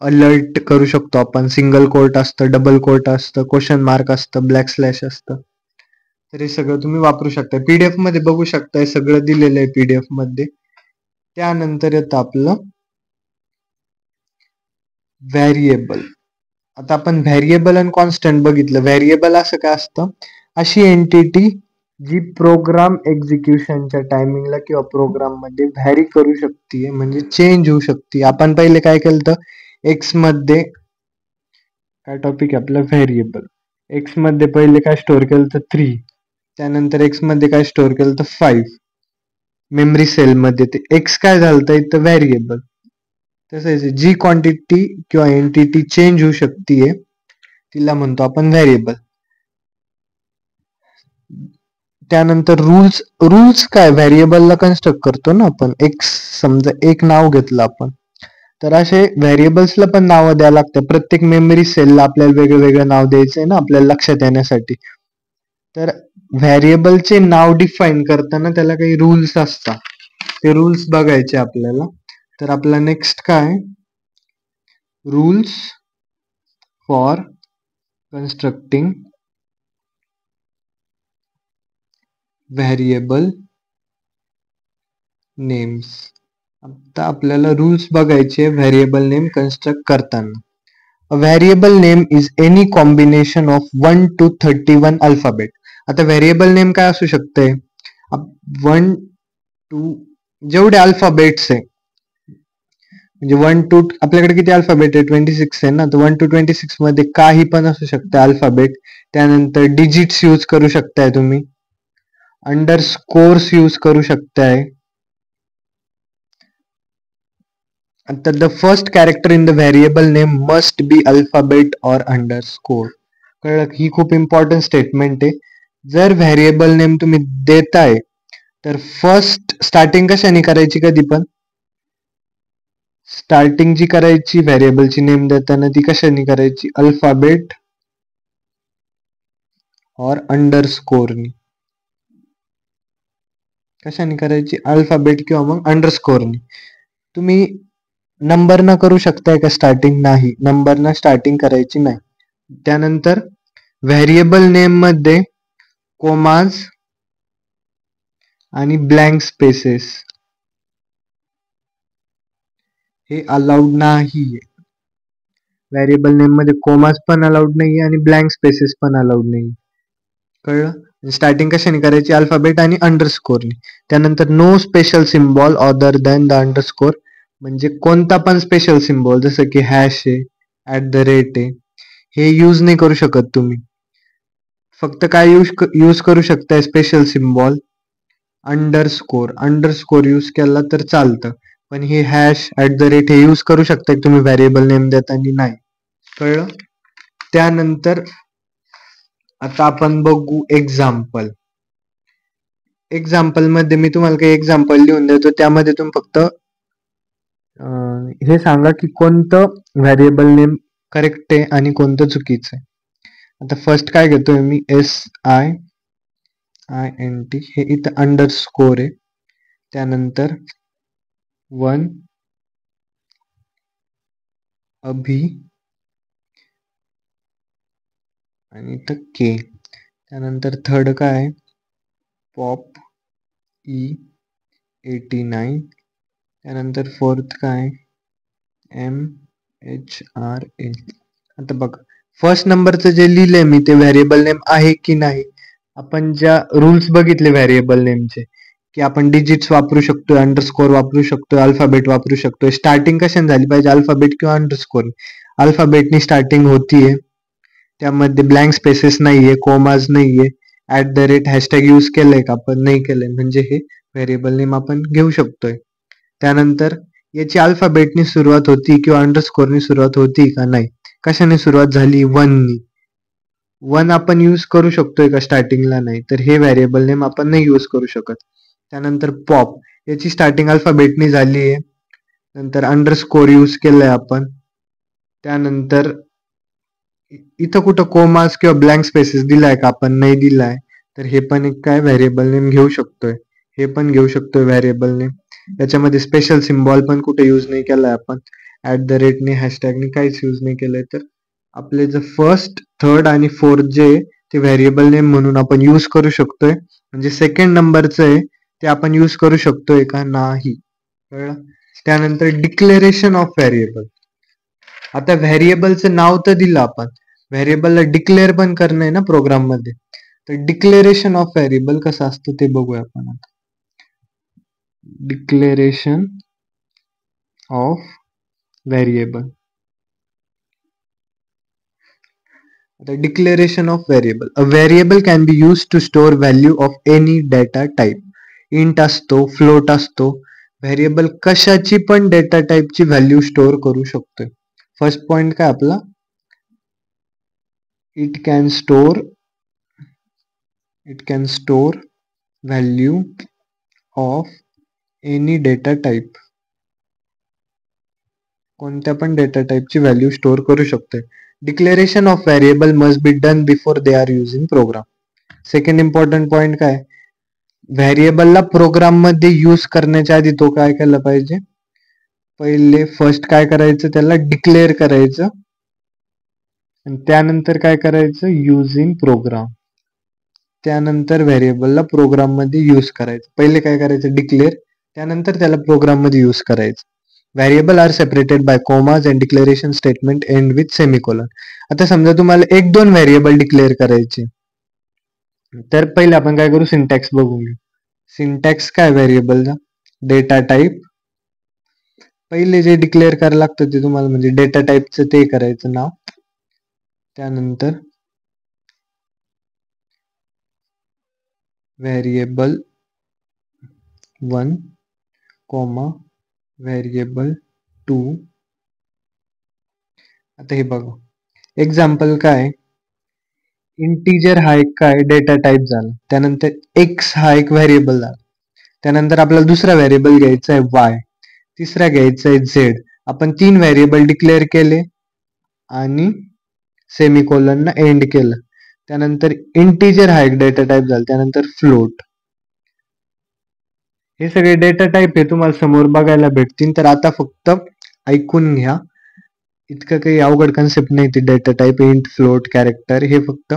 [SPEAKER 1] अलर्ट करू शकतो आपण, सिंगल कोट असतं, डबल कोट असतं, क्वेश्चन मार्क असतं, ब्लॅक स्लॅश असतं. तर हे सगळं तुम्ही वापरू शकता. पीडीएफ मध्ये बघू शकता, हे सगळं दिलेलं आहे पीडीएफ मध्ये. त्यानंतर येतं आपलं व्हेरिएबल. आता आपण व्हेरिएबल आणि कॉन्स्टंट बघितलं. व्हेरिएबल असं काय असतं, अशी एंटिटी जी प्रोग्राम एक्झिक्युशनच्या टायमिंगला किंवा प्रोग्राम मध्ये व्हॅरी करू शकते, म्हणजे चेंज होऊ शकते. आपण पहिले काय केलं तर, एक्स मध्ये काय टॉपिक आहे आपला, व्हेरिएबल. एक्स मध्ये पहिले काय स्टोअर केलं तर 3, त्यानंतर एक्स मध्ये काय स्टोअर केलं तर 5 मेमरी सेल मध्ये. ते एक्स काय झालं इथं व्हेरिएबल. तसंच जी क्वांटिटी किंवा एंटिटी चेंज होऊ शकते तिला म्हणतो आपण व्हेरिएबल. त्यानंतर रूल्स. रूल्स काय, व्हेरिएबलला कन्स्ट्रक्ट करतो ना आपण. एक्स समजा एक नाव घेतलं आपण, तर असे व्हेरिएबल्सला पण नावं द्यावं लागतं. प्रत्येक मेमरी सेलला आपल्याला वेगळं वेगळं नाव द्यायचंय ना, आपल्याला लक्षात येण्यासाठी. तर व्हेरिएबलचे नाव डिफाईन करताना त्याला काही रूल्स असतात, ते रूल्स बघायचे आपल्याला. तर आपला नेक्स्ट काय, rules for constructing variable names. आता आपल्याला रूल्स बघायचे व्हेरिएबल नेम कन्स्ट्रक्ट करताना. A variable name is any combination of 1 to 31 alphabet. आता व्हेरिएबल नेम काय असू शकते, 1 टू जेवढे अल्फाबेट्स आहे, म्हणजे 1 टू आपल्याकडे किती अल्फाबेट आहे, 26 आहे ना, तर 1 टू 26 मध्ये काही पण असू शकते अल्फाबेट. त्यानंतर डिजिट्स यूज करू शकताय तुम्ही, अंडर स्कोर्स यूज करू शकताय. आता the first character in the variable name must be alphabet और अंडरस्कोर. कळलं, ही खूप इम्पॉर्टंट स्टेटमेंट आहे. जर व्हेरिएबल नेम तुम्ही देताय तर फर्स्ट स्टार्टिंग कशाने करायची, कधी पण स्टार्टिंग जी करायची व्हेरिएबलची नेम देताना ती कशाने करायची, अल्फाबेट और अंडरस्कोरनी. कशाने करायची, अल्फाबेट किंवा मग अंडरस्कोरनी. तुम्ही नंबर न करू शकताय का स्टार्टिंग? नाही, नंबर न स्टार्टिंग करायची नाही. त्यानंतर व्हेरिएबल नेम मध्ये कोमाज आणि ब्लँक स्पेसेस हे अलाउड नाहीये. व्हेरिएबल नेम मध्ये कोमास पण अलाउड नाहीये आणि ब्लँक स्पेसेस पण अलाउड नाही. कळलं? स्टार्टिंग कशाने करायची? अल्फाबेट आणि अंडरस्कोरने. त्यानंतर no special symbol other than the underscore, म्हणजे कोणता पण स्पेशल सिम्बॉल जसं की हॅश आहे, @ आहे, हे यूज नाही करू शकत तुम्ही. फक्त काय यूज करू शकताय? स्पेशल सिम्बॉल अंडरस्कोर यूज केला तर चालतं. पण हे हॅश @ हे यूज करू शकताय तुम्ही व्हेरिएबल नेम देताना नाही. कळलं? त्यानंतर आता आपण बघू एक्झाम्पल. एक्झाम्पल मध्ये मी तुम्हाला काही एक्झाम्पल लिहून देतो, त्यामध्ये तुम्ही फक्त हे सांगा की कोणतं व्हेरिएबल नेम करेक्ट आहे आणि कोणतं चुकीचं आहे. आता फर्स्ट काय घेतोय मी? SINT, हे इथं अंडरस्कोर आहे. त्यानंतर 1 अभि आणि इथं के. त्यानंतर थर्ड काय आहे? Pop E89. त्यानंतर फोर्थ काय? MHRA. आता बघा, फर्स्ट नंबरचं जे लिहिलंय मी ते व्हेरिएबल नेम आहे की नाही? आपण ज्या रूल्स बघितले व्हेरिएबल नेमचे, की आपण डिजिट्स वापरू शकतोय, अंडरस्कोर वापरू शकतोय, अल्फाबेट वापरू शकतोय. स्टार्टिंग कशाने झाली पाहिजे? अल्फाबेट किंवा अंडरस्कोर. अल्फाबेटनी स्टार्टिंग होतीये, त्यामध्ये ब्लँक स्पेसेस नाहीये, कोमाज नाहीये, @ हॅशटॅग यूज केलंय का आपण? नाही केलंय, म्हणजे हे व्हेरिएबल नेम आपण घेऊ शकतोय. त्यानंतर याची अल्फाबेटनी सुरुवात होती किंवा अंडरस्कोरनी सुरुवात होती का? नाही. कशाने सुरुवात झाली? 1नी. 1 आपण यूज करू शकतोय का स्टार्टिंगला? नाही. तर हे व्हेरिएबल नेम आपण नाही यूज करू शकत. त्यानंतर पॉप, याची स्टार्टिंग अल्फाबेटनी झाली आहे. नंतर अंडरस्कोर यूज केलंय आपण. त्यानंतर इथं कुठं कोमास किंवा ब्लँक स्पेसेस दिलाय का? आपण नाही दिलाय. तर हे पण एक काय व्हेरिएबल नेम घेऊ शकतोय. हे पण घेऊ शकतोय व्हेरिएबल नेम. याच्यामध्ये स्पेशल सिम्बॉल पण कुठे यूज नाही केलाय आपण. @ हॅशटॅगने काहीच यूज नाही केलंय. तर आपले जे फर्स्ट, थर्ड आणि फोर्थ जे ते व्हेरिएबल नेम म्हणून आपण यूज करू शकतोय. म्हणजे सेकंड नंबरचं आहे ते आपण यूज करू शकतोय का? नाही. कळलं? त्यानंतर डिक्लेरेशन ऑफ व्हेरिएबल. आता व्हेरिएबलचं नाव तर दिलं आपण, व्हेरिएबलला डिक्लेअर पण करणं आहे ना प्रोग्राम मध्ये. तर डिक्लेरेशन ऑफ व्हेरिएबल कसं असतं ते बघूया आपण आता. Declaration of variable. आता declaration of variable. A variable can be use to store value of any data type. Int असतो, फ्लोट असतो. व्हेरिएबल कशाची पण डेटा टाईपची व्हॅल्यू स्टोअर करू शकतोय. फर्स्ट पॉइंट काय आपला? It can store value of any data type. कोणत्या पण डेटा टाईपची व्हॅल्यू स्टोअर करू शकतोय. Declaration of variable must be done before they are using program. Second important point काय? व्हेरिएबलला प्रोग्राम मध्ये यूज करण्याच्या आधी तो काय केलं पाहिजे? पहिले फर्स्ट काय करायचं? त्याला डिक्लेअर करायचं. आणि त्यानंतर काय करायचं? Using program. त्यानंतर व्हेरिएबलला प्रोग्राम मध्ये यूज करायचं. पहिले काय करायचं? डिक्लेअर, त्यानंतर त्याला प्रोग्राम मध्ये यूज करायचं. Variable are separated by commas and declaration statement end with semicolon. आता समजा तुम्हाला 1-2 व्हेरिएबल डिक्लेअर करायचे, तर पहिले आपण काय करू? सिंटॅक्स बघू. सिंटॅक्स काय व्हेरिएबलचा? Data type. पहिले जे डिक्लेअर करायला लागतं ते तुम्हाला, म्हणजे डेटा टाईपचं ते करायचं नाव. त्यानंतर व्हेरिएबल 1, व्हेरिएबल 2. आता हे बघा, एक्झाम्पल काय? इंटीजर हा एक काय डेटा टाईप झाला. त्यानंतर एक्स हा एक व्हेरिएबल झाला. त्यानंतर आपल्याला दुसरा व्हेरिएबल घ्यायचा आहे वाय, तिसरा घ्यायचा आहे झेड. आपण 3 व्हेरिएबल डिक्लेअर केले आणि सेमिकोलॉन एंड केलं. त्यानंतर इंटीजर हा एक डेटा टाईप झाला. त्यानंतर फ्लोट. हे सगळे डेटा टाईप हे तुम्हाला समोर बघायला भेटतील. तर आता फक्त ऐकून घ्या. इतकं काही अवघड कन्सेप्ट नाही ती data type, int, float, character. हे फक्त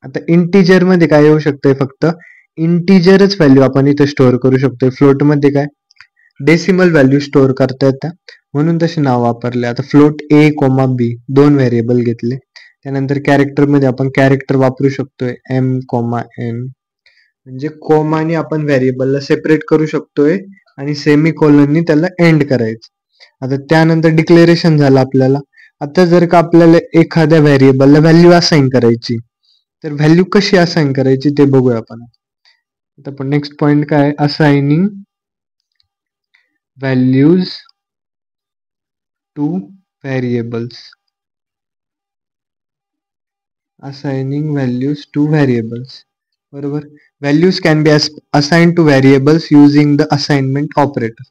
[SPEAKER 1] आता इंटिजर मध्ये काय येऊ शकतंय, फक्त इंटिजरच व्हॅल्यू आपण इथे स्टोअर करू शकतोय. फ्लोट मध्ये काय डेसिमल व्हॅल्यू स्टोअर करता येतात, म्हणून तसे नाव वापरले. आता फ्लोट ए कोमा बी दोन व्हेरिएबल घेतले. त्यानंतर कॅरेक्टर मध्ये आपण कॅरेक्टर वापरू शकतोय एम कोमा एन, म्हणजे कोमाने आपण व्हेरिएबलला सेपरेट करू शकतोय आणि सेमी कोलननी त्याला एंड करायचं. आता त्यानंतर डिक्लेरेशन झालं आपल्याला. आता जर का आपल्याला एखाद्या व्हेरिएबलला व्हॅल्यू असाइन करायची, तर व्हॅल्यू कशी असाइन करायची ते बघूया आपण. आता पण नेक्स्ट पॉइंट काय, assigning values to variables. Assigning values to variables, बरोबर. Values can be assign to variables using the assignment operator.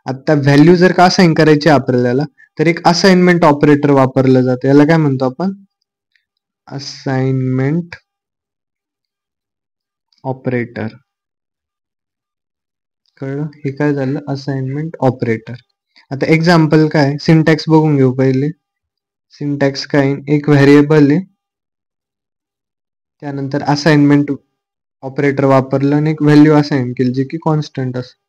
[SPEAKER 1] आता व्हॅल्यू जर का असाइन करायची आपल्याला, तर एक असाइनमेंट ऑपरेटर वापरलं जातं. याला काय म्हणतो आपण, असाइनमेंट ऑपरेटर. कळलं, हे काय झालं, असाइनमेंट ऑपरेटर. आता एक्झाम्पल काय, सिंटॅक्स बघून घेऊ पहिले. सिंटॅक्स काय, एक व्हेरिएबल आहे, त्यानंतर असाइनमेंट ऑपरेटर वापरलं आणि एक व्हॅल्यू असाइन केली जी की कॉन्स्टंट असते.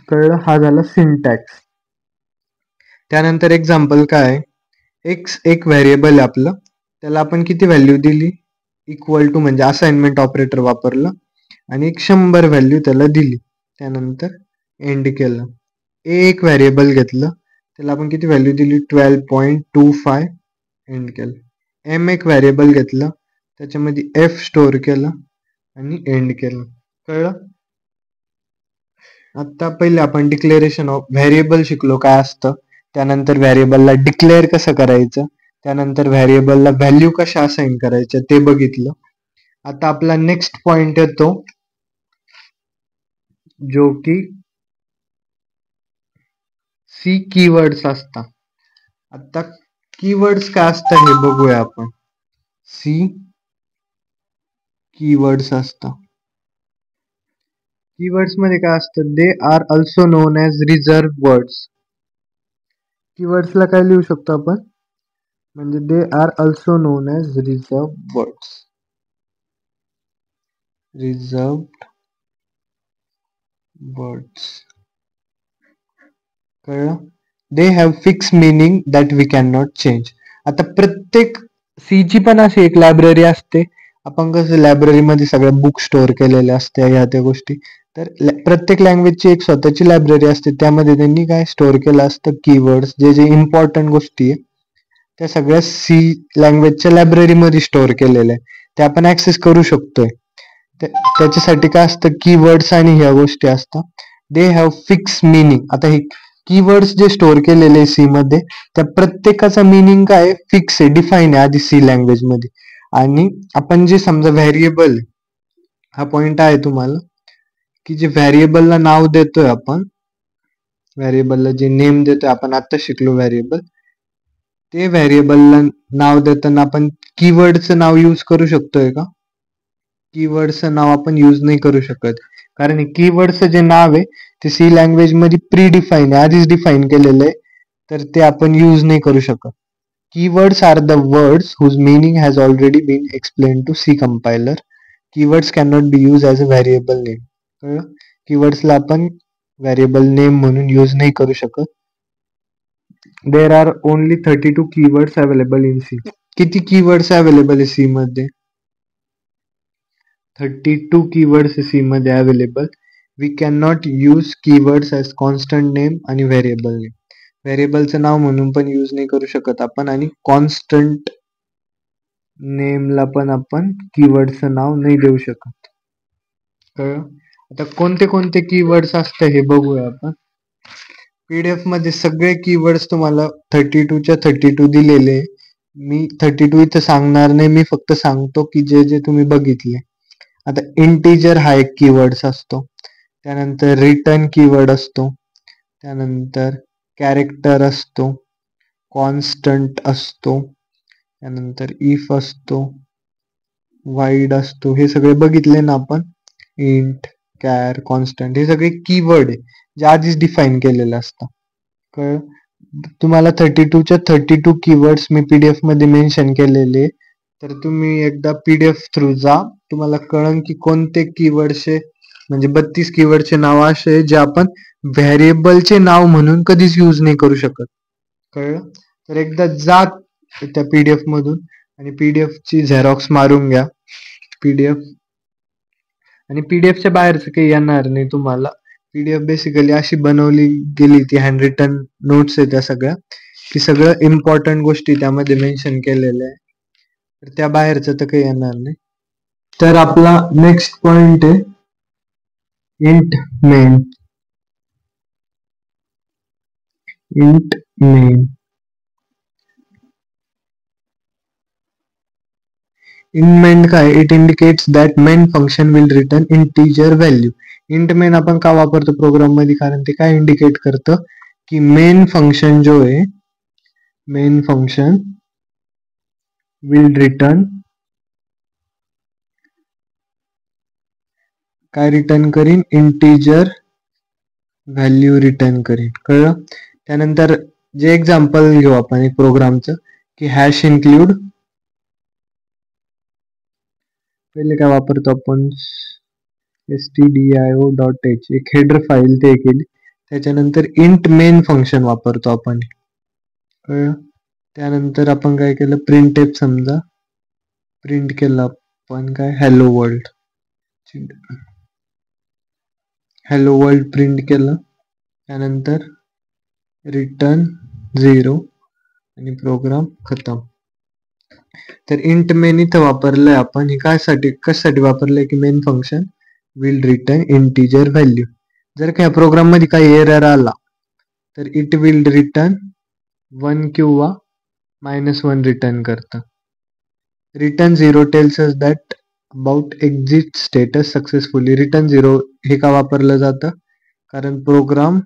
[SPEAKER 1] कळलं, हा झाला सिंटॅक्स. त्यानंतर एक्झाम्पल काय, एक व्हेरिएबल आहे आपलं, त्याला आपण किती व्हॅल्यू दिली, इक्वल टू म्हणजे असाइनमेंट ऑपरेटर वापरलं आणि एक 100 व्हॅल्यू त्याला दिली. त्यानंतर एंड केलं. एक व्हेरिएबल घेतलं, त्याला आपण किती व्हॅल्यू दिली, 12.25, एंड केलं. एम एक व्हेरिएबल घेतलं, त्याच्यामध्ये एफ स्टोअर केलं आणि एंड केलं. कळलं. आता पहिले आपण डिक्लेरेशन ऑफ व्हेरिएबल शिकलो काय असतं, त्यानंतर व्हेरिएबलला डिक्लेअर कसं करायचं, त्यानंतर व्हेरिएबलला व्हॅल्यू कशा असाइन करायच्या ते बघितलं. आता आपला नेक्स्ट पॉइंट येतो जो की सी कीवर्ड्स असतात. आता कीवर्ड्स काय असतात हे बघूया आपण. सी कीवर्ड्स असतात. कीवर्ड्स मध्ये काय असतं, they are also known as reserve words. कीवर्ड्सला काय लिहू शकतो आपण, म्हणजे they are also known as reserve words. Reserved words. कळलं. They have fix meaning that we can not change. आता प्रत्येक सी ची पण अशी एक लायब्ररी असते. आपण कसं लायब्ररीमध्ये सगळ्या बुक स्टोअर केलेल्या असत्या ह्या त्या गोष्टी, तर प्रत्येक लँग्वेजची एक स्वतःची लायब्ररी असते. त्यामध्ये त्यांनी काय स्टोअर केलं असतं, कीवर्ड्स, जे जे इम्पॉर्टंट गोष्टी आहे त्या सगळ्या सी लँग्वेजच्या लायब्ररीमध्ये स्टोअर केलेल्या आहे. ते आपण ऍक्सेस करू शकतोय. त्याच्यासाठी काय असतं, कीवर्ड्स आणि ह्या गोष्टी असतात. दे हॅव फिक्स मिनिंग. आता हे कीवर्ड्स जे स्टोअर केलेले सी मध्ये, त्या प्रत्येकाचा मिनिंग काय फिक्स आहे, डिफाईन आहे आधी सी लँग्वेज मध्ये. आणि आपण जे समजा व्हेरिएबल, हा पॉइंट आहे तुम्हाला, की जे व्हेरिएबलला नाव देतोय आपण, व्हेरिएबलला जे नेम देतोय आपण, आता शिकलो व्हेरिएबल, ते व्हेरिएबलला नाव देताना आपण कीवर्डचं नाव यूज करू शकतोय का, कीवर्डचं नाव आपण यूज नाही करू शकत. कारण कीवर्डचं जे नाव आहे ते सी लँग्वेज मध्ये प्री डिफाईन आहे, आधीच डिफाईन केलेलं आहे, तर ते आपण यूज नाही करू शकत. Keywords are the words whose meaning has already been explain to C compiler. Keywords can not be use as a variable name. कळलं. कीवर्ड्सला आपण व्हेरिएबल नेम म्हणून यूज नाही करू शकत. There are only 32 keywords available in C. किती keywords available आहे C मध्ये, 32 keywords सी मध्ये available. We can not use keywords as constant name आणि व्हेरिएबल नेम. व्हेरिएबलचं नाव म्हणून पण यूज नाही करू शकत आपण, आणि कॉन्स्टंट नेमला पण आपण कीवर्डचं नाव नाही देऊ शकत. कळलं. आता कोणते कोणते कीवर्ड्स असतात हे बघूया आपण. पीडीएफ मध्ये सगळे कीवर्ड्स तुम्हाला 32च्या 32 दिलेले. मी 32 इथं सांगणार नाही, मी फक्त सांगतो की जे जे तुम्ही बघितले. आता इंटिजर हा एक कीवर्ड्स असतो, त्यानंतर रिटर्न कीवर्ड असतो, त्यानंतर कॅरेक्टर असतो, कॉन्स्टंट असतो, त्यानंतर इफ असतो, वाईड असतो. हे सगळे बघितले ना आपण. इंट, कॅर, कॉन्स्टंट हे सगळे कीवर्ड आहे जे आधीच डिफाईन केलेले असतात. कळलं? तुम्हाला 32च्या 32 कीवर्ड्स मी PDF मध्ये मेन्शन केलेले. तर तुम्ही एकदा PDF थ्रू जा. तुम्हाला कळन की कोणते कीवर्डचे म्हणजे 32 कीवर्डचे नाव असे जे आपण व्हेरिएबलचे नाव म्हणून कधीच यूज नाही करू शकत. कळलं? तर एकदा जा त्या PDF मधून आणि PDF ची झेरॉक्स मारून घ्या. PDF आणि पीडीएफच्या बाहेरचं काही येणार नाही तुम्हाला. पीडीएफ बेसिकली अशी बनवली गेली ती हँड रिटन नोट्स आहे त्या सगळ्या की सगळं इम्पॉर्टंट गोष्टी त्यामध्ये मेन्शन केलेल्या आहे. तर त्या बाहेरचं तर काही येणार नाही. तर आपला नेक्स्ट पॉइंट आहे int main. Int main in main काय it indicates that main function will return integer value. Int main आपण का वापरतो प्रोग्राम मध्ये कारण ते काय इंडिकेट करतं की मेन फंक्शन जो आहे मेन फंक्शन विल रिटर्न काय रिटर्न करीन इंटीजर व्हॅल्यू रिटर्न करीन. कळलं? त्यानंतर जे एक्झाम्पल घेऊ आपण एक प्रोग्रामचं की हॅश इन्क्लूड. पहिले काय वापरतो आपण stdio.h एक हेडर फाईल ते केली. त्याच्यानंतर इंट मेन फंक्शन वापरतो आपण. कळलं? त्यानंतर आपण काय केलं प्रिंट समजा प्रिंट केलं आपण काय hello world. Hello world print केलं. त्यानंतर रिटर्न 0 आणि प्रोग्राम खतम. तर इंट मेन इथं वापरलंय आपण. हे कशासाठी वापरलंय की main function will return integer value. जर का या प्रोग्राम मध्ये काही एरर आला तर इट विल रिटर्न 1 किंवा -1 रिटर्न करतं. Return 0 tells us that about exit status successfully. Return 0 हे का वापरलं जातं कारण प्रोग्राम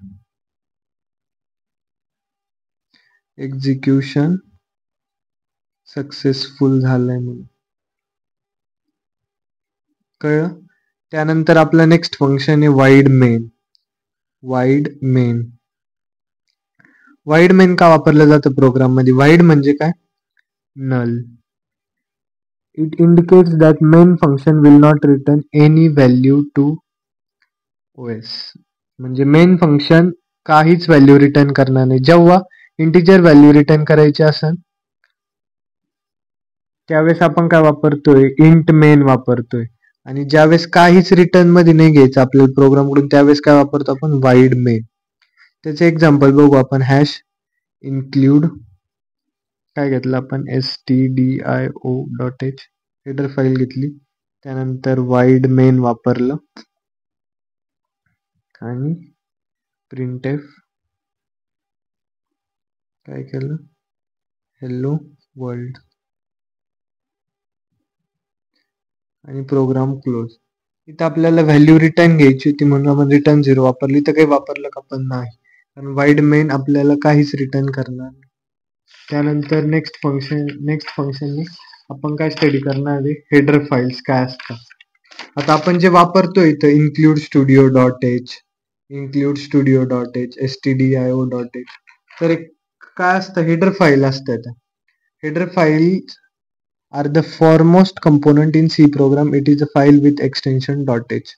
[SPEAKER 1] एक्झिक्युशन सक्सेसफुल झालंय म्हणून. कळलं? त्यानंतर आपलं नेक्स्ट फंक्शन आहे void main. Void main. Void main का वापरलं जातं प्रोग्राम मध्ये? वाईड म्हणजे काय? Null. It indicates that main function will not return any value to OS. म्हणजे मेन फंक्शन काहीच व्हॅल्यू रिटर्न करणार नाही. जेव्हा इंटिजर व्हॅल्यू रिटर्न करायची असेल त्यावेळेस आपण काय वापरतोय इंट मेन वापरतोय. आणि ज्यावेळेस काहीच रिटर्न मध्ये नाही घ्यायचं आपल्याला प्रोग्राम कडून त्यावेळेस काय वापरतो आपण वाईड मेन. त्याचे एक्झाम्पल बघू आपण. हॅश इन्क्लूड काय घेतलं आपण stdio.h हेडर फाईल घेतली. त्यानंतर वाईड मेन वापरलं आणि प्रिंटएफ काय केलं हॅलो वर्ल्ड आणि प्रोग्राम क्लोज. इथं आपल्याला व्हॅल्यू रिटर्न घ्यायची होती म्हणून आपण रिटर्न 0 वापरली. तर काही वापरलं का पण नाही कारण वाईड मेन आपल्याला काहीच रिटर्न करणार. त्यानंतर नेक्स्ट फंक्शनने आपण काय स्टडी करणार आहे हेडर फाईल्स काय असतात. आता आपण जे वापरतोय इथं include studio.h stdio.h तर काय असतं हेडर फाईल असतात. Header file are the foremost component in C program. It is a file with extension .h.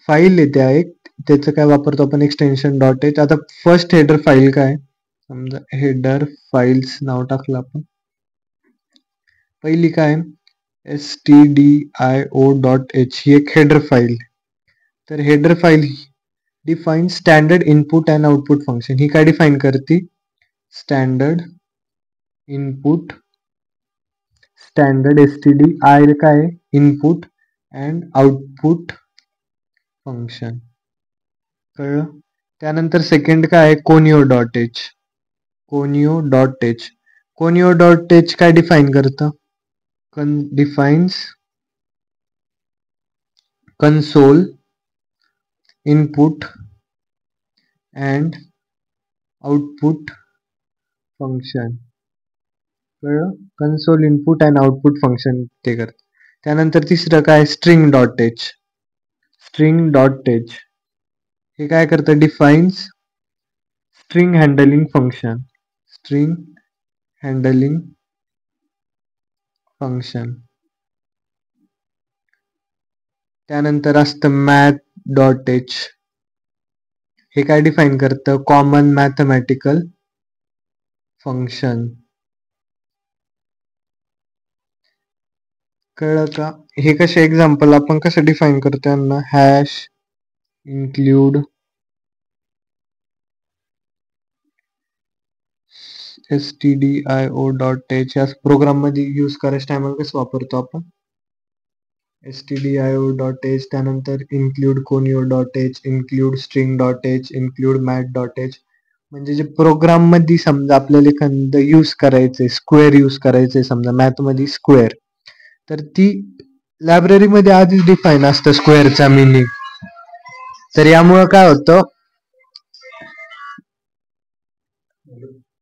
[SPEAKER 1] File येते एक त्याचं काय वापरतो आपण एक्सटेन्शन .h. आता फर्स्ट हेडर फाईल काय समजा हेडर फाईल्स नाव टाकलं आपण. पहिली काय stdio.h ही एक हेडर फाईल. तर header file define standard input and output function. ही काय डिफाईन करते स्टँडर्ड इनपुट स्टँडर्ड stdi काय इनपुट अँड आउटपुट फंक्शन. कळलं? त्यानंतर सेकंड काय आहे conio.h. conio.h काय डिफाईन करतं defines console input and output function. कळलं? Console input and output function ते करतं. त्यानंतर तिसरं काय string.h. हे काय करतं defines string handling function. String handling function. त्यानंतर असतं मॅथ डॉट एच. हे काय डिफाईन करतं? Common mathematical function. कळलं का? हे कसे एक्झाम्पल आपण कसं डिफाईन करतो यांना? Hash include stdio dot H. या प्रोग्राम मध्ये यूज करायच्या टायमाला कसं वापरतो आपण? stdio dot H. त्यानंतर include conio dot H, include string dot H, include math dot H. म्हणजे जे प्रोग्राम मध्ये समजा आपल्याला एखादं यूज करायचंय, स्क्वेअर यूज करायचंय समजा मॅथ मध्ये स्क्वेअर, तर ती लायब्ररी मध्ये आधीच डिफाईन असतं स्क्वेअरचा मिनिंग. तर यामुळं काय होतं,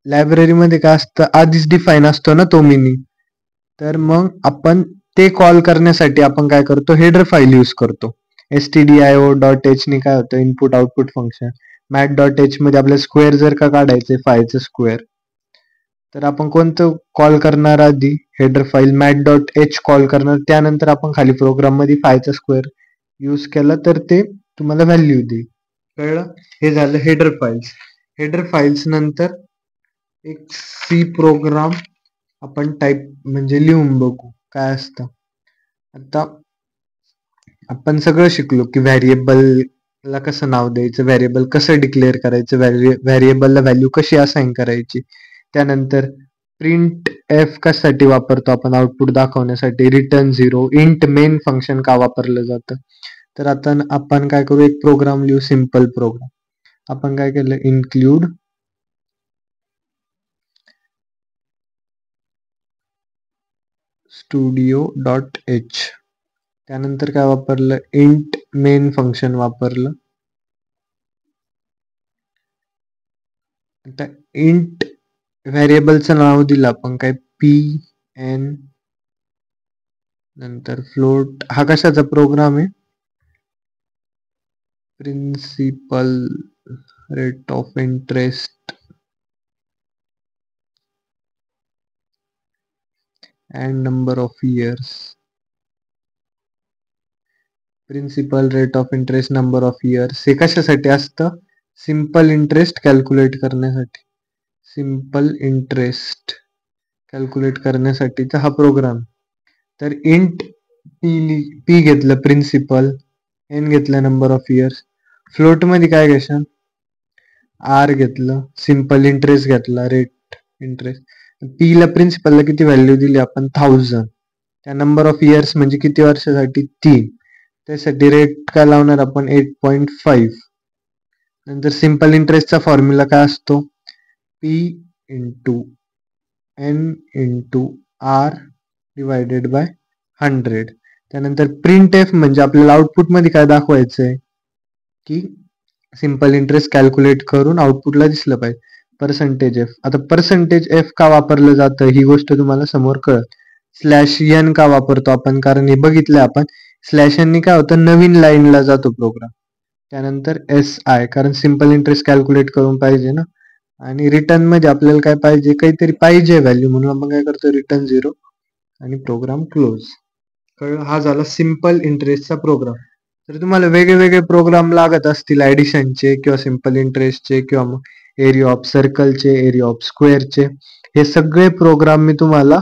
[SPEAKER 1] लायब्ररीमध्ये काय असतं आधीच डिफाईन असतो ना तो मिनिंग. तर मग आपण ते कॉल करण्यासाठी आपण काय करतो? हेडर फाईल यूज करतो. stdio डॉट एच ने काय होतं? Input output function. Math dot H मध्ये आपल्याला स्क्वेअर जर का काढायचे फायचं स्क्वेअर, तर आपण कोणतं कॉल करणार आधी? Header file math dot H call करणार. त्यानंतर आपण खाली प्रोग्राम मध्ये फायचा स्क्वेअर यूज केला तर ते तुम्हाला व्हॅल्यू देईल. कळलं? हे झालं हेडर फाईल्स. हेडर फाईल्स नंतर एक सी प्रोग्राम आपण टाईप म्हणजे लिहून बघू काय असतं. आता आपण सगळं शिकलो की व्हेरिएबलला कसं नाव द्यायचं, व्हेरिएबल कसं डिक्लेअर करायचं, व्हेरिएबलला व्हॅल्यू कशी असाइन करायची. त्यानंतर प्रिंट एफ कशासाठी वापरतो आपण? आउटपुट दाखवण्यासाठी. रिटर्न 0, इंट मेन फंक्शन का वापरलं जातं? तर आता आपण काय करू? एक प्रोग्राम लिहू, सिम्पल प्रोग्राम. आपण काय केलं? Include studio dot H. त्यानंतर काय वापरलं? इंट मेन फंक्शन वापरलं. आता इंट व्हेरिएबलचं नाव दिलं आपण काय? पी एन, नंतर फ्लोट. हा कशाचा प्रोग्राम आहे? Principal rate of interest and number of years. Principal rate of interest number of years हे कशासाठी असतं? सिंपल इंटरेस्ट कॅल्क्युलेट करण्यासाठी. सिंपल इंटरेस्ट कॅल्क्युलेट करण्यासाठीचा हा प्रोग्राम. तर इंट पी घेतलं प्रिन्सिपल, एन घेतलं नंबर ऑफ इयर्स, फ्लोट मध्ये काय घेशाल? आर घेतलं, सिंपल इंटरेस्ट घेतला, रेट इंटरेस्ट. पी ला प्रिन्सिपलला किती व्हॅल्यू दिली आपण? 1000. त्या नंबर ऑफ इयर्स म्हणजे किती वर्षासाठी? 3. त्यासाठी रेट काय लावणार आपण? 8.5. नंतर सिंपल इंटरेस्टचा फॉर्म्युला काय असतो? P into N into R divided by 100. त्यानंतर प्रिंट एफ म्हणजे आपल्याला आउटपुट मध्ये काय दाखवायचंय? की सिंपल इंटरेस्ट कॅल्क्युलेट करून आउटपुटला दिसलं पाहिजे. Percentage F. आता पर्सेंटेज एफ का वापरलं जातं ही गोष्ट तुम्हाला समोर कळत. स्लॅश एन का वापरतो आपण? कारण हे बघितलं आपण, स्लॅश एन काय होतं? नवीन लाईनला जातो प्रोग्राम. त्यानंतर एस आय, कारण सिंपल इंटरेस्ट कॅल्क्युलेट करून पाहिजे ना. आणि रिटर्न मध्ये आपल्याला काय पाहिजे? काहीतरी पाहिजे व्हॅल्यू, म्हणून आपण काय करतो? रिटर्न 0 आणि प्रोग्राम क्लोज. कळलं? हा झाला सिंपल इंटरेस्टचा प्रोग्राम. तर तुम्हाला वेगळे वेगळे प्रोग्राम लागत असतील ऍडिशनचे किंवा सिंपल इंटरेस्टचे किंवा मग एरिया ऑफ सर्कलचे, एरिया ऑफ स्क्वेअरचे. हे सगळे प्रोग्राम मी तुम्हाला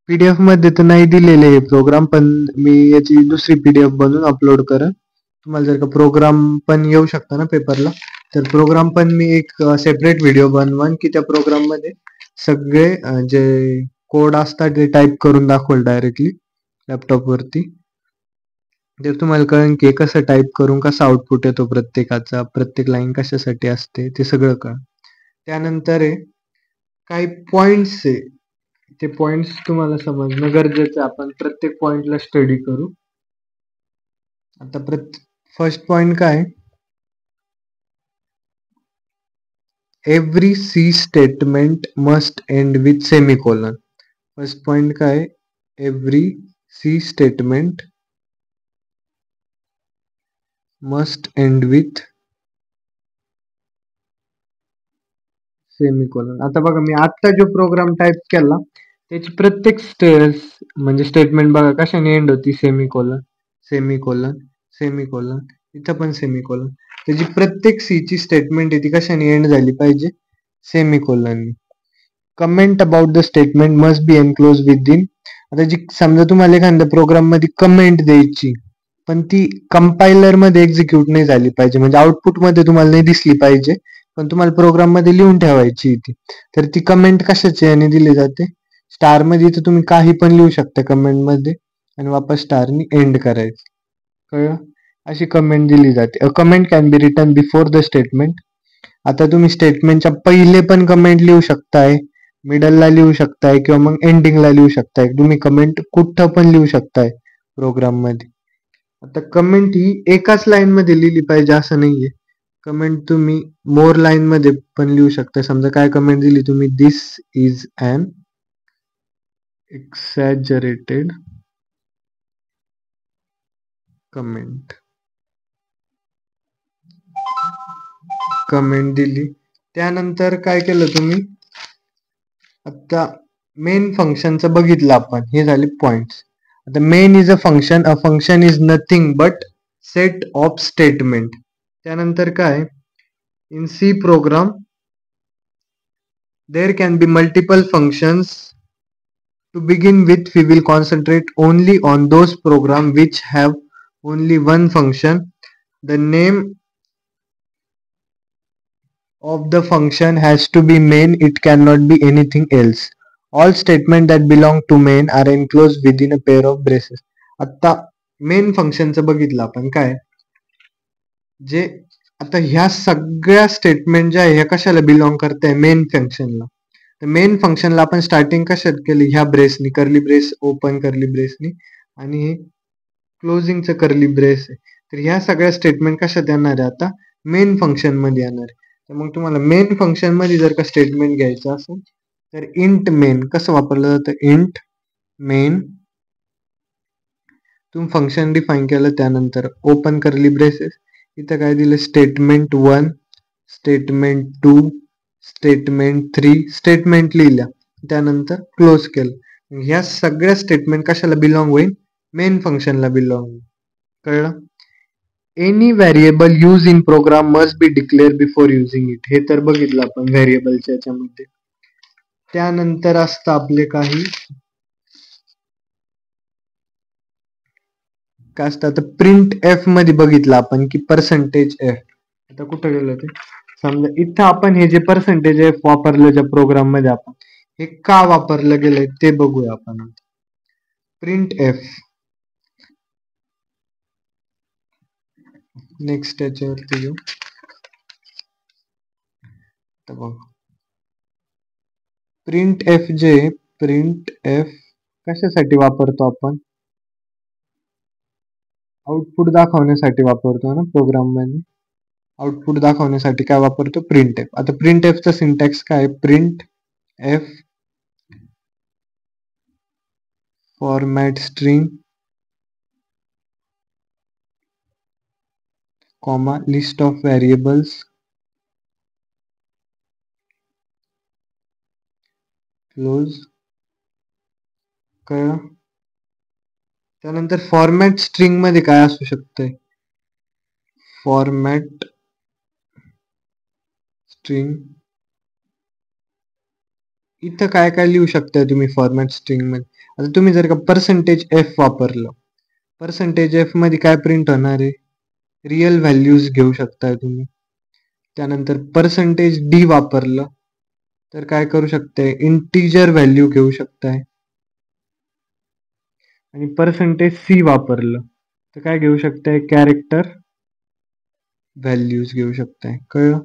[SPEAKER 1] पीडीएफ मध्ये तर नाही दिलेले हे प्रोग्राम, पण मी याची दुसरी पीडीएफ बनवून अपलोड करेन. तुम्हाला जर का प्रोग्राम पण येऊ शकता ना पेपरला, तर प्रोग्राम पण मी एक सेपरेट व्हिडिओ बनवन की त्या प्रोग्राम मध्ये सगळे जे कोड असतात ते टाईप करून दाखवल डायरेक्टली लॅपटॉप वरती. ते तुम्हाला कळेल की कसं टाईप करून कसा आउटपुट येतो प्रत्येकाचा, प्रत्येक लाईन कशासाठी असते ते सगळं कळ. त्यानंतर आहे काही पॉइंट्स आहे, ते पॉइंट्स तुम्हाला समजणं गरजेचं आहे. आपण प्रत्येक पॉइंटला स्टडी करू. आता फर्स्ट पॉइंट काय? Every C statement must end with semicolon. First point काय? Every C statement must end with semicolon. आता बघा मी आत्ता जो प्रोग्राम टाईप केला त्याची प्रत्येक म्हणजे स्टेटमेंट बघा कशाने एंड होती, सेमिकोलॉन सेमिकोलॉन सेमिकोलॉन, इथं पण सेमिकोलॉन. त्याची प्रत्येक सी ची स्टेटमेंट आहे ती कशाने एंड झाली पाहिजे, semicolon. Comment about the statement must be enclose within. आता जी समजा तुम्हाला एखाद्या प्रोग्राम मध्ये कमेंट द्यायची पण ती कंपायलर मध्ये एक्झिक्यूट नाही झाली पाहिजे, म्हणजे आउटपुट मध्ये तुम्हाला नाही दिसली पाहिजे, पण तुम्हाला प्रोग्राम मध्ये लिहून ठेवायची ती. तर ती कमेंट कशाची याने दिली जाते, स्टार मध्ये. तर तुम्ही काही पण लिहू शकता कमेंट मध्ये आणि वापस स्टारनी एंड करायचं. कळलं? अशी कमेंट दिली जाते. A comment can be written before the statement. आता तुम्ही स्टेटमेंटच्या पहिले पण कमेंट लिहू शकताय, मिडलला लिहू शकताय किंवा मग एंडिंगला लिहू शकताय. तुम्ही कमेंट कुठं पण लिहू शकताय प्रोग्राम मध्ये. आता कमेंट ही एकाच लाईन मध्ये लिहिली पाहिजे असं नाहीये. कमेंट तुम्ही मोर लाईन मध्ये पण लिहू शकता. समजा काय कमेंट दिली तुम्ही, दिस इज अन एक्सॅजरेटेड कमेंट. कमेंट दिली, त्यानंतर काय केलं तुम्ही, आता मेन फंक्शनचं बघितलं आपण, हे झाले पॉइंट्स. आता main is a function is nothing but set of statement. त्यानंतर काय, in C program there can be multiple functions. To begin with, we will concentrate only on those programs which have only one function. The name of the function has to be main, it cannot be anything else. All statements that belong to main are enclosed within a pair of braces. आता main फंक्शनचं बघितलं आपण काय, जे आता ह्या सगळ्या statement ज्या आहे ह्या कशाला बिलॉंग करते, मेन फंक्शनला. तर मेन फंक्शनला आपण स्टार्टिंग कशात केली, ह्या ब्रेसनी, करली ब्रेस ओपन करली ब्रेसनी, आणि हे क्लोजिंगचं करली ब्रेस आहे. तर ह्या सगळ्या स्टेटमेंट कशात येणार आहे, आता मेन फंक्शन मध्ये येणार आहे. तर मग तुम्हाला मेन फंक्शन मध्ये जर का स्टेटमेंट घ्यायचं असेल तर इंट मेन कसं वापरलं जातं, इंट मेन. तुम्ही फंक्शन डिफाईन केलं, त्यानंतर ओपन करली ब्रेसेस, इथं काय दिलं, स्टेटमेंट 1, स्टेटमेंट 2, स्टेटमेंट 3, स्टेटमेंट लिहिल्या, त्यानंतर क्लोज केलं. ह्या सगळ्या स्टेटमेंट कशाला बिलॉंग होईल, मेन फंक्शनला बिलॉंग होईल. कळलं? Any variable use in program must be declare before using it. हे तर बघितलं आपण व्हेरिएबलच्या याच्यामध्ये. त्यानंतर असतं आपले काही काय असतं, आता प्रिंट एफ मध्ये बघितलं आपण की पर्सेंटेज एफ. आता कुठं गेलं ते, समजा इथं आपण हे जे पर्सेंटेज एफ वापरलं ज्या प्रोग्राम मध्ये, आपण हे का वापरलं गेलंय ते बघूया आपण. प्रिंट एफ, नेक्स्ट याच्यावरती घेऊ. तर बघ प्रिंट एफ प्रिंट एफ कशासाठी वापरतो आपण, आउटपुट दाखवण्यासाठी वापरतो ना प्रोग्राम मध्ये. आउटपुट दाखवण्यासाठी काय वापरतो, प्रिंट एफ. आता प्रिंट एफचा सिंटॅक्स काय, print F format string comma list of variables close. कळलं? त्यानंतर फॉर्मॅट स्ट्रिंग मध्ये काय असू शकतंय, फॉर्मॅट स्ट्रिंग, इथं काय काय लिहू शकताय तुम्ही फॉर्मॅट स्ट्रिंग मध्ये. आता तुम्ही जर का पर्सेंटेज एफ वापरलं, पर्सेंटेज एफ मध्ये काय प्रिंट होणार आहे, रिअल व्हॅल्यूज घेऊ शकताय तुम्ही. त्यानंतर पर्सेंटेज डी वापरलं तर काय करू शकताय, इंटिजर व्हॅल्यू घेऊ शकताय. आणि पर्सेंटेज सी वापरलं तर काय घेऊ शकताय, कॅरेक्टर व्हॅल्यूज घेऊ शकताय. कळलं?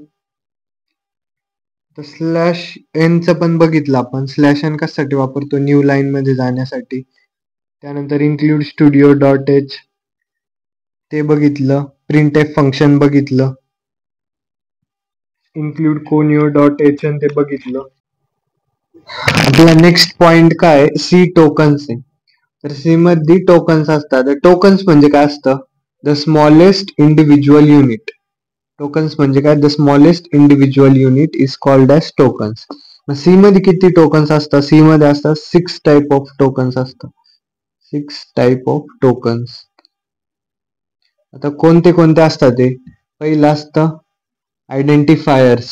[SPEAKER 1] तर स्लॅश एनचं पण बघितलं आपण, स्लॅश एन कशासाठी वापरतो, न्यू लाईन मध्ये जाण्यासाठी. त्यानंतर इन्क्लूड स्टुडिओ डॉट एच ते बघितलं, प्रिंट एफ फंक्शन बघितलं, इन्क्लूड कोनिओ डॉट एच ते बघितलं. आपला नेक्स्ट पॉइंट काय, सी टोकन्स आहे. तर सी मध्ये टोकन्स असतात. टोकन्स म्हणजे काय असतं, the smallest individual unit. Tokens म्हणजे काय? The smallest individual unit is called as tokens. C मध्ये किती टोकन्स असतात? सी मध्ये असतात 6 टाईप ऑफ टोकन्स असतात. 6 टाईप ऑफ टोकन्स. आता कोणते कोणते असतात ते? पहिलं असतं आयडेंटिफायर्स.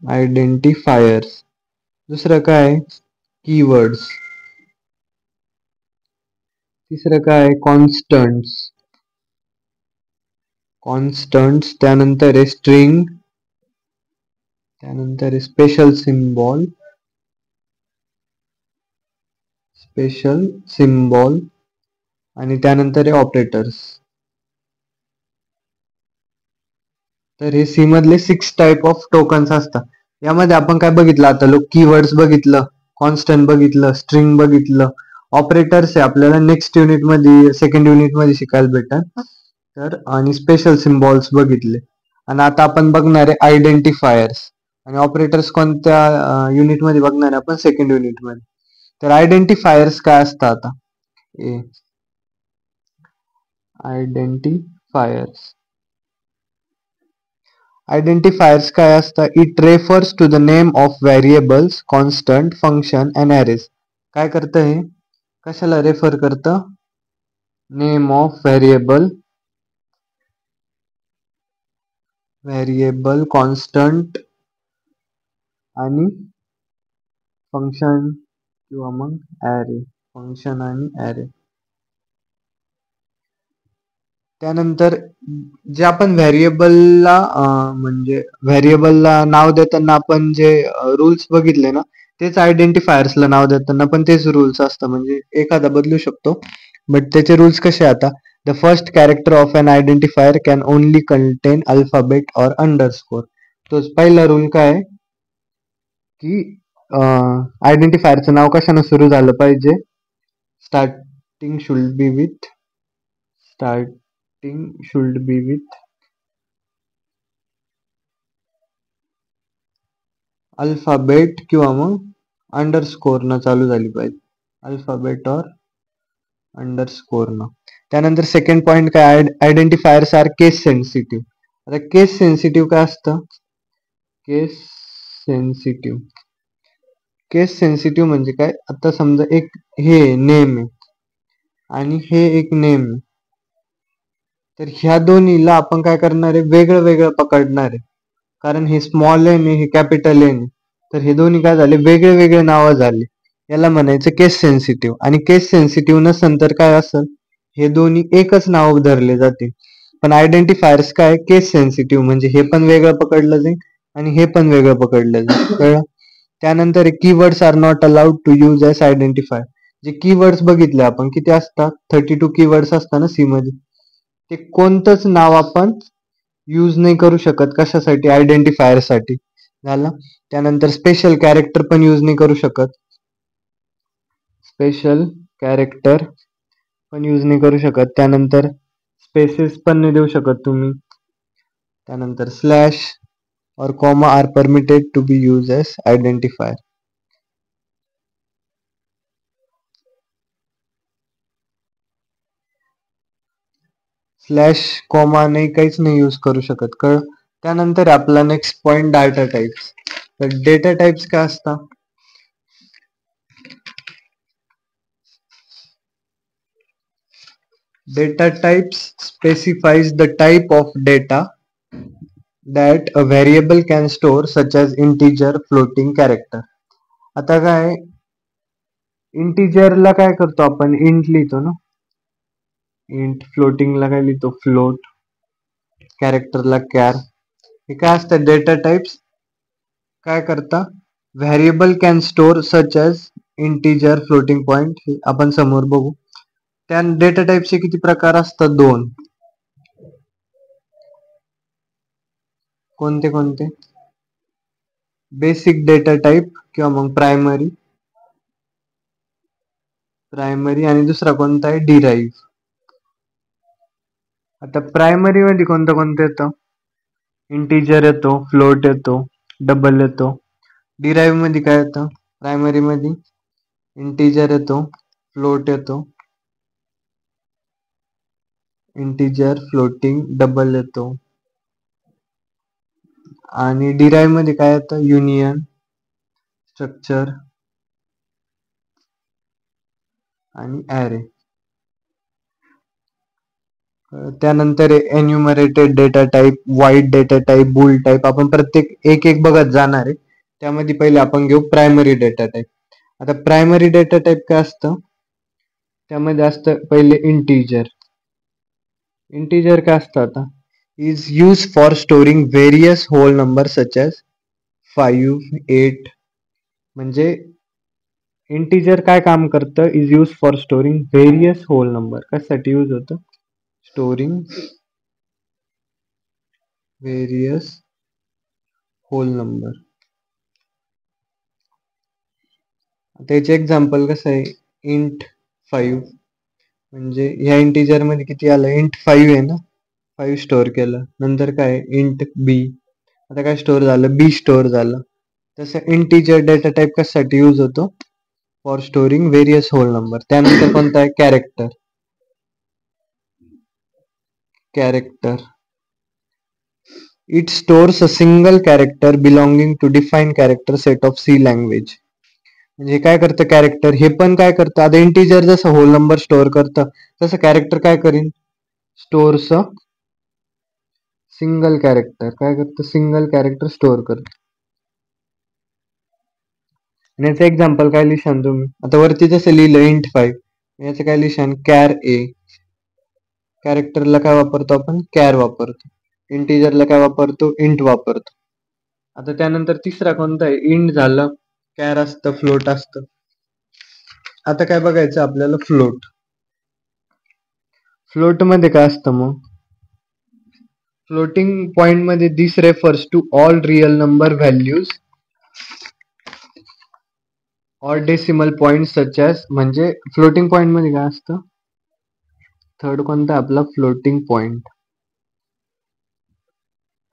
[SPEAKER 1] आयडेंटिफायर्स. दुसरं काय? कीवर्ड्स. तिसरं काय? कॉन्स्टंट्स. कॉन्स्टंट्स. त्यानंतर आहे स्ट्रिंग. त्यानंतर आहे स्पेशल सिम्बॉल. Special symbol. आणि त्यानंतर आहे ऑपरेटर्स. तर हे सी मधले 6 टाईप ऑफ टोकन्स असतात. यामध्ये आपण काय बघितलं आता? लोक कीवर्ड्स बघितलं, कॉन्स्टंट बघितलं, स्ट्रिंग बघितलं, ऑपरेटर्स आहे आपल्याला नेक्स्ट युनिट मध्ये, सेकंड युनिट मध्ये शिकायला भेटल. तर आणि स्पेशल सिम्बॉल्स बघितले. आणि आता आपण बघणार आहे आयडेंटिफायर्स. आणि ऑपरेटर्स कोणत्या युनिट मध्ये बघणार आहे आपण? सेकंड युनिट मध्ये. तर आयडेंटिफायर्स काय असतात आता? आयडेंटिफायर्स. आयडेंटिफायर्स काय असतात? It refers to the name of variables, constant, function and arrays. काय करतं हे? कशाला रेफर करतं? नेम ऑफ व्हेरिएबल, कॉन्स्टंट आणि फंक्शन किंवा मग ॲरे. फंक्शन आणि ॲरे. त्यानंतर जे आपण व्हेरिएबलला म्हणजे व्हेरिएबलला नाव देताना आपण जे रूल्स बघितले ना, तेच आयडेंटिफायर्सला नाव देताना पण तेच रूल्स असतं. म्हणजे एखादा बदलू शकतो, बट त्याचे रूल्स कसे आता? The first character of an identifier can only contain alphabet or underscore. तोच पहिला रूल काय आहे की आयडेंटिफायरचं नाव कशाने सुरू झालं पाहिजे? Starting should be with alphabet किंवा मग अंडरस्कोर न चालू झाली पाहिजे. अल्फाबेट और अंडरस्कोर न. त्यानंतर सेकंड पॉइंट काय? आयडेंटिफायर्स आर केस सेन्सिटिव्ह. आता केस सेन्सिटिव्ह काय असतं? केस सेन्सिटिव्ह. केस सेन्सिटिव्ह म्हणजे काय? आता समजा एक हे नेम आहे आणि हे एक नेम आहे. तर ह्या दोन्हीला आपण काय करणार आहे? वेगळं वेगळं पकडणार आहे. कारण हे स्मॉल एन आहे, हे कॅपिटल एन आहे. तर हे दोन्ही काय झाले? वेगळे वेगळे नावं झाले. याला म्हणायचं केस सेन्सिटिव्ह. आणि केस सेन्सिटिव्ह नसेल तर काय असेल? हे दोन्ही एकच नाव धरले जातील. पण आयडेंटिफायर्स काय? केस सेन्सिटिव्ह म्हणजे हे पण वेगळं पकडलं जाईल आणि हे पण वेगळं पकडलं जाईल. कळलं? त्यानंतर keywords are not allowed to use as identifier. जे कीवर्ड्स बघितले आपण किती असतात? 32 कीवर्ड्स असतात ना सी मध्ये. ते कोणतंच नाव आपण यूज नाही करू शकत. कशासाठी? आयडेंटिफायर साठी. झालं. त्यानंतर स्पेशल कॅरेक्टर पण यूज नाही करू शकत. स्पेशल कॅरेक्टर पण यूज नाही करू शकत. त्यानंतर स्पेसेस पण नाही देऊ शकत तुम्ही. त्यानंतर slash or comma are permitted to be use as identifier. Slash comma नाही, काहीच नाही यूज करू शकत. कळ? त्यानंतर आपला नेक्स्ट पॉइंट डाटा टाइप्स. तर डेटा टाइप्स काय असतात? Data types specifies the type of data that a variable can store, such as integer, floating, character. आता काय? इंटिजरला काय करतो आपण? इंट लिहितो ना. इंट. फ्लोटिंगला काय लिहितो? फ्लोट. कॅरेक्टरला कॅर. हे काय असतं? डेटा टाइप्स काय करता? Variable can store such as integer, floating point. हे आपण समोर बघू. त्या डेटा टाइपचे किती प्रकार असतात? 2. कोणते कोणते? बेसिक डेटा टाइप किंवा मग प्रायमरी आणि दुसरा कोणता आहे? डिराईव्ह. आता प्रायमरी मध्ये कोणतं कोणतं येतं? इंटिजर येतो, फ्लोट येतो, डबल येतो. डिराईव्ह मध्ये काय येतं? प्रायमरी मध्ये इंटिजर येतो, फ्लोट येतो, इंटिजर, फ्लोटिंग, डबल येतो. आणि डिराइव्ह मध्ये काय येतं? युनियन, स्ट्रक्चर आणि ॲरे. त्यानंतर enumerated data type, void data type, bool type. आपण प्रत्येक एक एक बघत जाणार आहे. त्यामध्ये पहिले आपण घेऊ प्रायमरी डेटा टाईप. आता प्रायमरी डेटा टाईप काय असतं? त्यामध्ये असतं पहिले इंटिजर. इंटिजर काय असतं आता? Is use for storing various whole number such as 5, 8. म्हणजे इंटिजर काय काम करतं? Is use for storing various whole number. कशासाठी यूज होतं? Storing various whole number. त्याचे एक्झाम्पल कसं आहे? इंट 5. म्हणजे ह्या इंटिजर मध्ये किती आलं? इंट 5 आहे ना, 5 स्टोअर केलं. नंतर काय? Int B. आता काय स्टोअर झालं? बी स्टोअर झालं. तसं इंटिजर डेटा टाईप कशासाठी यूज होतो? For storing various whole number. त्यानंतर कोणता आहे? Character. Character. It stores a single character belonging to define character set of C language. म्हणजे काय करतं कॅरेक्टर? हे पण काय करतं? आता इंटिजर जसं होल नंबर स्टोअर करतं, तसं कॅरेक्टर काय करीन? Stores a single character. काय करतं? सिंगल कॅरेक्टर स्टोअर करतं. आणि याचं एक्झाम्पल काय लिहिशान तुम्ही? आता वरती जसं लिहिलं इंट 5, याचं काय लिहिशान? कॅर ए. कॅरेक्टरला काय वापरतो आपण? कॅर वापरतो. इंटिजरला काय वापरतो? इंट वापरतो. आता त्यानंतर तिसरा कोणता आहे? इंट झालं, कॅर असतं, फ्लोट असतं. आता काय बघायचं आपल्याला? फ्लोट. फ्लोट मध्ये काय असतं मग? फ्लोटिंग पॉइंट मध्ये this refers to all real number values or decimal point such as. म्हणजे फ्लोटिंग पॉइंट मध्ये काय असतं? थर्ड कोणता आपला? Floating point.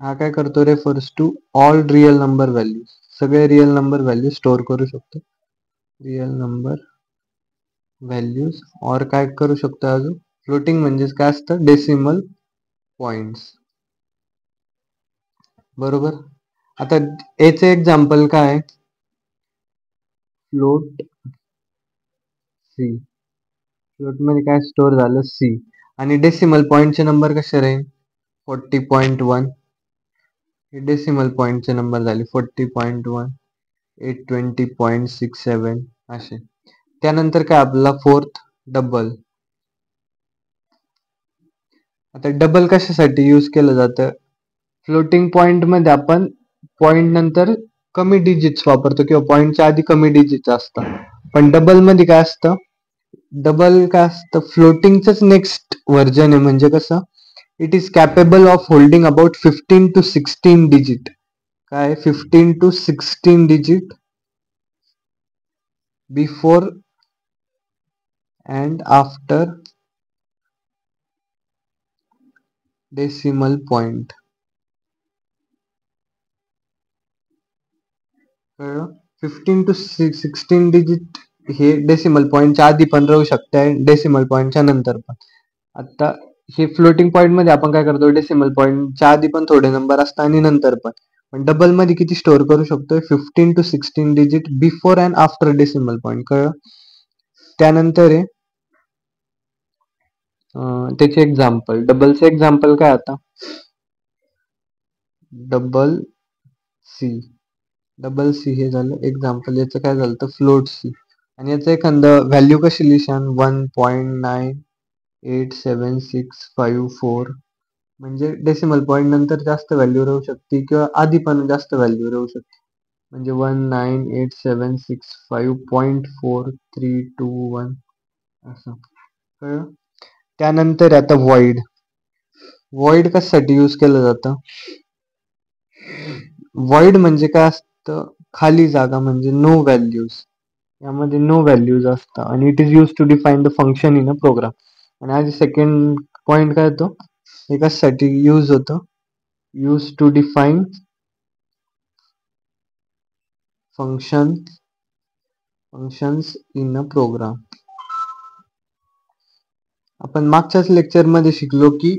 [SPEAKER 1] हा काय करतो? Refers to all real number values. सगळे रिअल नंबर व्हॅल्यू स्टोअर करू शकतो. Real number values. और काय करू शकतो अजून? फ्लोटिंग म्हणजेच काय असतं? Decimal points. बरोबर. आता याचे एक्झाम्पल काय? Float C. फ्लोट मध्ये काय स्टोअर झालं? सी. आणि डेसिमल पॉइंटचे नंबर कसे राहील? 40.1. हे डेसिमल पॉइंटचे नंबर झाले 40.1, 820.67 असे. त्यानंतर काय आपला फोर्थ? डबल. आता डबल कशासाठी यूज केलं जातं? फ्लोटिंग पॉइंट मध्ये आपण पॉइंट नंतर कमी डिजिट्स वापरतो किंवा पॉइंटच्या आधी कमी डिजिट्स असतात. पण डबल मध्ये काय असतं? डबल काय असतं? फ्लोटिंगच नेक्स्ट व्हर्जन आहे. म्हणजे कसं? It is capable of holding about 15 to 16 digit. काय? 15 to 16 digit before and after decimal point. कळलं? 15 to 16 डिजिट हे डेसिमल पॉईंटच्या आधी पण राहू शकते, डेसिमल पॉईंटच्या नंतर पण. आता हे फ्लोटिंग पॉईंट मध्ये आपण काय करतो? डेसिमल पॉईंटच्या आधी पण थोडे नंबर असतात आणि नंतर पण. पण डबल मध्ये किती स्टोअर करू शकतो? 15 to 16 digit before and after decimal point. कळलं? त्यानंतर आहे त्याचे एक्झाम्पल. डबलचे एक्झाम्पल काय आता? Double C. डबल सी हे झालं एक्झाम्पल. याचं काय झालं? तर फ्लोट सी. आणि याचं एखादं व्हॅल्यू कशी लिहिशान? 1.98765 म्हणजे डेसिमल पॉईंट नंतर जास्त व्हॅल्यू राहू शकते किंवा आधी पण जास्त व्हॅल्यू राहू शकते. म्हणजे 19876.43221 असं. कळलं? त्यानंतर आता व्हॉइड. व्हॉइड कशासाठी यूज केलं जातं? व्हॉइड म्हणजे काय असतं? खाली जागा म्हणजे नो व्हॅल्यूज. यामध्ये नो व्हॅल्यूज असतात आणि it is use to define the function in a program. आणि आज सेकंड पॉइंट काय होतो? हे कशासाठी यूज होतं? Use to define functions in a program. आपण मागच्याच लेक्चरमध्ये शिकलो की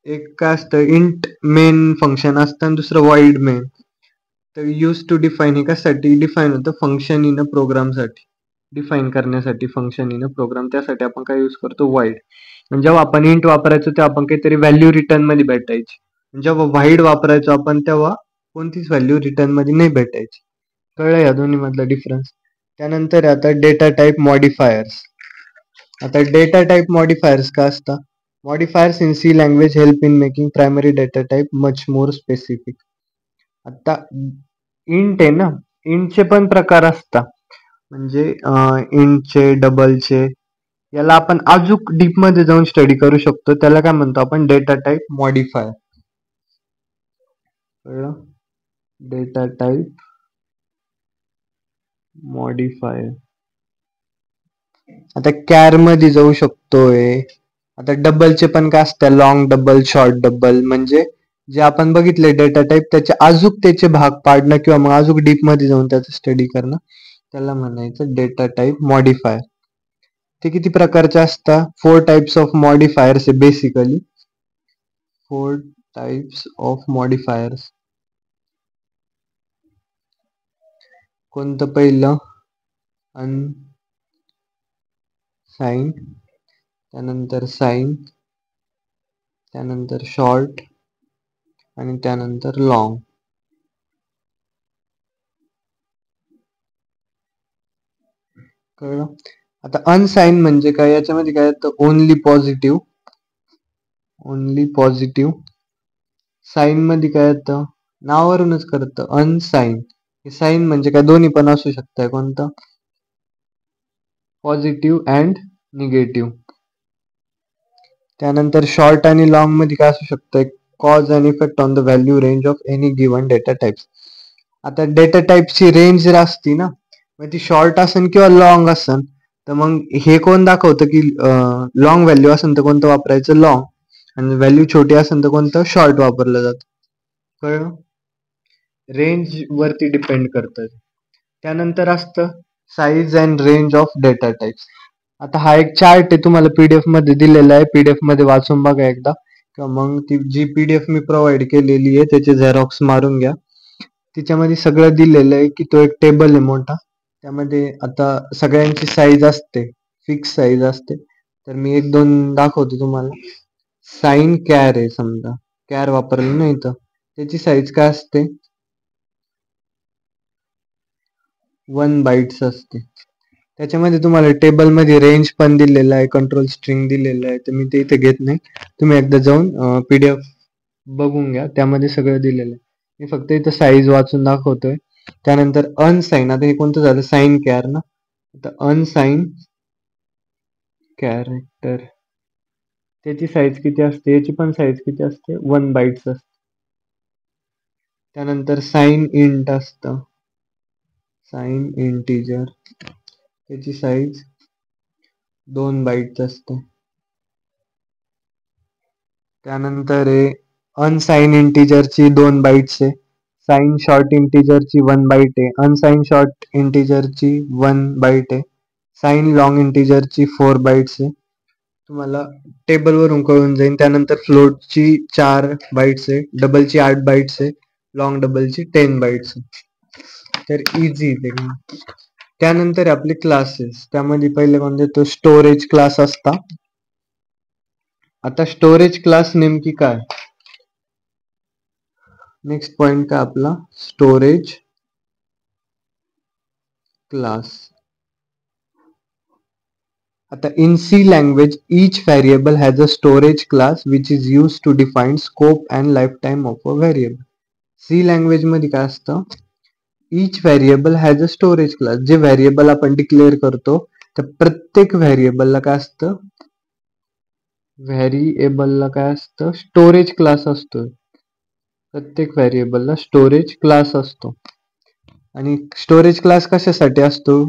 [SPEAKER 1] एक काय असतं इंट मेन फंक्शन असतं आणि दुसरं वाईड मेन. तर यूज टू डिफाईन हे कशासाठी डिफाईन होतं फंक्शन इन अ प्रोग्रामसाठी डिफाईन करण्यासाठी फंक्शन इन अ प्रोग्राम त्यासाठी आपण काय यूज करतो वाईड. आणि जेव्हा आपण इंट वापरायचो तेव्हा आपण काहीतरी व्हॅल्यू रिटर्न मध्ये भेटायची. जेव्हा वाईड वापरायचो आपण तेव्हा कोणतीच व्हॅल्यू रिटर्न मध्ये नाही भेटायची. कळलं या दोन्ही मधला डिफरन्स. त्यानंतर आता डेटा टाईप मॉडिफायर्स. आता डेटा टाईप मॉडिफायर्स का असतात? Modifiers in C language help in making primary data type much more specific. आता इंट आहे ना, इंटचे पण प्रकार असतात. म्हणजे इंटचे, डबलचे, याला आपण अजून डीप मध्ये जाऊन स्टडी करू शकतो. त्याला काय म्हणतो आपण डेटा टाईप मॉडिफायर. कळलं? Data type modifier. आता कॅर मध्ये जाऊ शकतोय. आता डबलचे पण काय असतं लॉंग डबल, शॉर्ट डबल. म्हणजे जे आपण बघितले डेटा टाईप त्याचे अजून त्याचे भाग पाडणं किंवा मग अजून डीप मध्ये जाऊन त्याचं स्टडी करणं त्याला म्हणायचं डेटा टाईप मॉडिफायर. ते किती प्रकारचे असतात? 4 टाइप्स ऑफ मॉडिफायर्स आहे बेसिकली. 4 types of modifiers. कोणतं पहिलं? अनसाइन, त्यानंतर साइन, त्यानंतर शॉर्ट आणि त्यानंतर लॉंग. कळलं? आता अनसाइन म्हणजे काय? याच्यामध्ये काय येतं? Only positive. Only positive. Sign मध्ये काय येतं? नावावरूनच करतं अनसाइन. साइन म्हणजे काय? दोन्ही पण असू शकतं. कोणतं? Positive and negative. त्यानंतर शॉर्ट आणि लॉंग मध्ये काय असू शकतं? Cause and effect on the value range of any given data types. आता डेटा टाइपची रेंज जर असती ना, मग ती शॉर्ट असेल किंवा लॉंग असेल, तर मग हे कोण दाखवतं की लॉंग व्हॅल्यू असेल तर कोणतं वापरायचं? लॉंग. आणि व्हॅल्यू छोटी असेल तर कोणतं? शॉर्ट वापरलं जातं. कळलं? रेंज वरती डिपेंड करतं. त्यानंतर असतं size and range of data types. आता हा एक चार्ट आहे तुम्हाला पीडीएफ मध्ये दिलेला आहे. पीडीएफ मध्ये वाचून बघा एकदा किंवा मग ती जी पीडीएफ मी प्रोव्हाइड केलेली आहे त्याचे झेरॉक्स मारून घ्या. तिच्यामध्ये सगळं दिलेलं आहे की तो एक टेबल आहे मोठा. त्यामध्ये आता सगळ्यांची साईज असते, फिक्स साईज असते. तर मी एक दोन दाखवतो तुम्हाला. साइन कॅर आहे समजा, कॅर वापरलं नाही तर त्याची साईज काय असते? 1 बाईट्स असते. त्याच्यामध्ये तुम्हाला टेबलमध्ये रेंज पण दिलेला आहे, कंट्रोल स्ट्रिंग दिलेलं आहे. तर मी ते इथे घेत नाही. तुम्ही एकदा जाऊन पीडीएफ बघून घ्या, त्यामध्ये सगळं दिलेलं आहे. मी फक्त इथं साईज वाचून दाखवतोय. त्यानंतर अनसाइन. आता हे कोणतं झालं? साइन कॅर ना. आता अनसाइन कॅरेक्टर त्याची साईज किती असते? याची पण साईज किती असते? 1 बाईट्स असते. त्यानंतर साइन इंट असतं, साइन इंटिजर, त्याची साईज 2 बाईट्स असते. त्यानंतर आहे अनसाइन इंटिजरची 2 बाईट्स आहे. साइन शॉर्ट इंटिजरची 1 बाईट आहे. अनसाइन शॉर्ट इंटिजरची 1 बाईट आहे. साइन लॉंग इंटिजरची 4 बाईट्स आहे. तुम्हाला टेबलवरून कळून जाईल. त्यानंतर फ्लोटची 4 बाईट्स आहे. डबलची 8 बाईट्स आहे. लॉंग डबलची 10 बाईट्स आहे. तर इझी ते. त्यानंतर आपले क्लासेस. त्यामध्ये पहिले कोणते? तो स्टोरेज क्लास असता. आता स्टोरेज क्लास नेमकी काय? नेक्स्ट पॉइंट काय आपला? Storage class. आता in C language, each variable has a storage class which is used to define scope and lifetime of a variable. C language मध्ये काय असतं? Each variable has a storage class. जे variable आपण declare करतो तर प्रत्येक व्हेरिएबलला काय असतं? व्हेरिएबलला काय असतं? स्टोरेज क्लास असतो. प्रत्येक व्हेरिएबलला स्टोरेज क्लास असतो. आणि स्टोरेज क्लास कशासाठी असतो?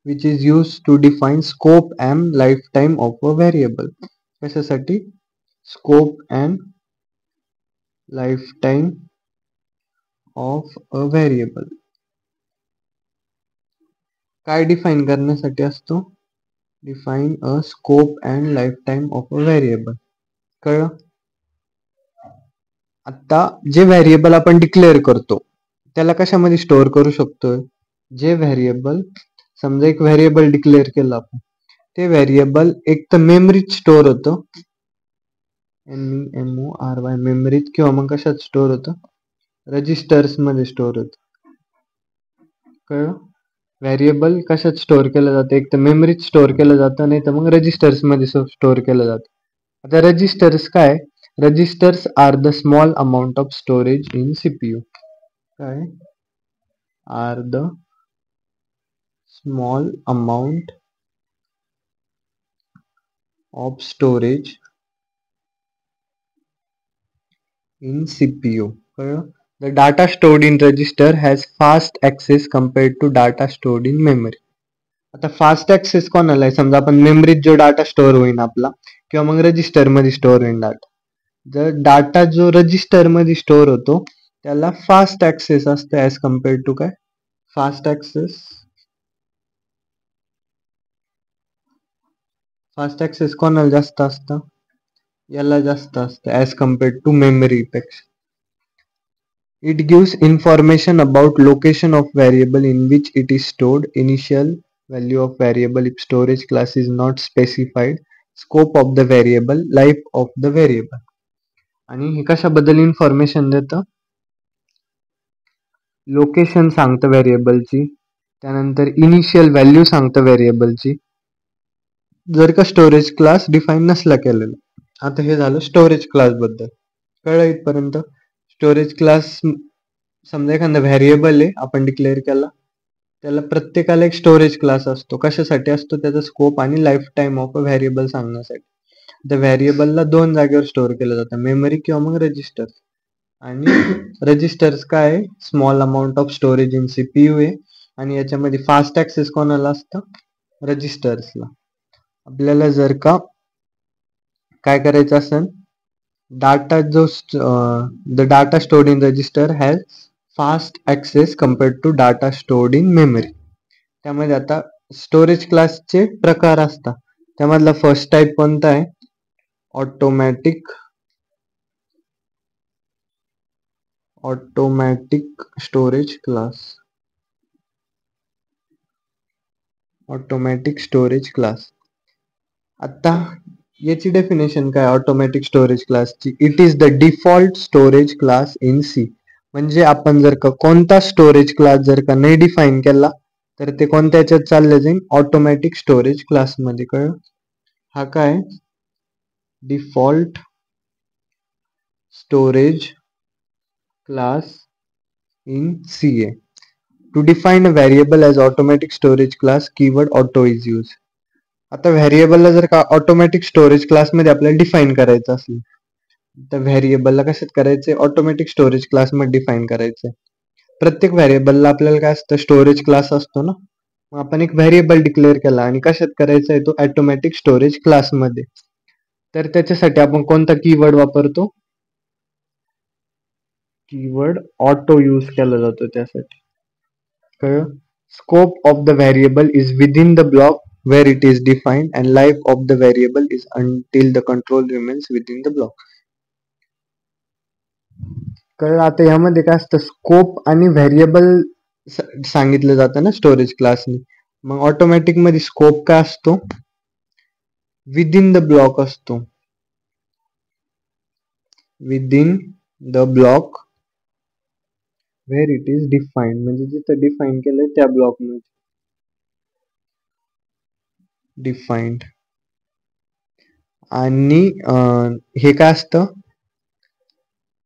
[SPEAKER 1] which is used to define scope and lifetime of a variable. कशासाठी? Scope and lifetime of a variable. काय डिफाइन करण्यासाठी असतो? Define a scope and life time of a variable. कळलं? आता जे व्हेरिएबल आपण डिक्लेअर करतो त्याला कशामध्ये स्टोअर करू शकतोय? जे व्हेरिएबल, समजा एक व्हेरिएबल डिक्लेअर केलं आपण, ते व्हेरिएबल एक तर मेमरीत स्टोअर होतं, MEMORY मेमरीत, किंवा मग कशात स्टोअर होतं? रजिस्टर्स मध्ये स्टोअर होतं. कळलं? व्हेरिएबल कशात स्टोअर केलं जातं? एक तर मेमरीत स्टोअर केलं जातं, नाही तर मग रजिस्टर्स मध्ये स्टोअर केलं जातं. आता रजिस्टर्स काय? Registers are the small amount of storage in CPU. काय? Are the small amount of storage in CPU. कळलं? The data stored in register has fast access compared to data stored in memory. आता fast access कोणाला आहे? समजा आपण मेमरीत जो data store होईल आपला, किंवा मग रजिस्टर मध्ये स्टोअर होईल डाटा. जर डाटा जो रजिस्टर मध्ये स्टोअर होतो त्याला फास्ट ऍक्सेस असतं ऍज कम्पेअर्ड टू काय? Fast access. फास्ट ऍक्सेस कोणाला जास्त असतं? याला जास्त असतं ऍज कम्पेअर्ड टू मेमरी पेक्षा. It gives information about location of variable in which it is stored, initial value of variable if storage class is not specified, scope of the variable, life of the variable. आणि हे कशाबद्दल information देतं? Location सांगतं व्हेरिएबलची, त्यानंतर initial value सांगतं व्हेरिएबलची, जर का स्टोरेज क्लास डिफाईन नसला केलेला. आता हे झालं स्टोरेज क्लास बद्दल. कळलं इथपर्यंत? स्टोरेज क्लास, समजा एखादा व्हेरिएबल आहे आपण डिक्लेअर केला, त्याला प्रत्येकाला एक स्टोरेज क्लास असतो. कशासाठी असतो? त्याचा स्कोप आणि life time of a variable सांगण्यासाठी. त्या व्हेरिएबलला दोन जागेवर स्टोअर केलं जातं, मेमरी किंवा मग रजिस्टर. आणि रजिस्टर्स काय आहे? Small amount of storage in CPU आहे, आणि याच्यामध्ये फास्ट ऍक्सेस कोणाला असतं? रजिस्टर्सला. आपल्याला जर का काय करायचं असेल, डाटा जो the data stored in register has fast access compared to data stored in memory. त्यामध्ये आता स्टोरेज क्लासचे प्रकार असतात. त्यामधला फर्स्ट टाईप कोणता आहे? Automatic storage class. Automatic storage class. आता याची डेफिनेशन काय ऑटोमॅटिक स्टोरेज क्लासची? It is the default storage class in C. म्हणजे आपण जर का कोणता स्टोरेज क्लास जर का नाही डिफाईन केला तर ते कोणत्या याच्यात चाललं जाईल? ऑटोमॅटिक स्टोरेज क्लास मध्ये. कळलं? हा काय? Default storage class in C ए. To define a variable as automatic storage class keyword auto is use. आता व्हेरिएबलला जर का ऑटोमॅटिक स्टोरेज क्लासमध्ये आपल्याला डिफाईन करायचं असेल, तर व्हेरिएबलला कशात करायचंय? ऑटोमॅटिक स्टोरेज क्लासमध्ये डिफाईन करायचंय. प्रत्येक व्हेरिएबलला आपल्याला काय असतं? स्टोरेज क्लास असतो ना. मग आपण एक व्हेरिएबल डिक्लेअर केला आणि कशात करायचा आहे? तो ऑटोमॅटिक स्टोरेज क्लासमध्ये. तर त्याच्यासाठी आपण कोणता कीवर्ड वापरतो? कीवर्ड ऑटो यूज केला जातो त्यासाठी. कळलं? Scope of the variable is within the block where it is defined and life of the variable is until the control remains within the block. कळलं? आता यामध्ये काय असतं? स्कोप आणि व्हेरिएबल सांगितलं जातं ना स्टोरेज क्लासने. मग ऑटोमॅटिक मध्ये स्कोप काय असतो? विदिन द ब्लॉक असतो. Within the block where it is define, म्हणजे जिथं डिफाईन केलंय त्या ब्लॉक मध्ये डिफाईन्ड. आणि हे काय असतं?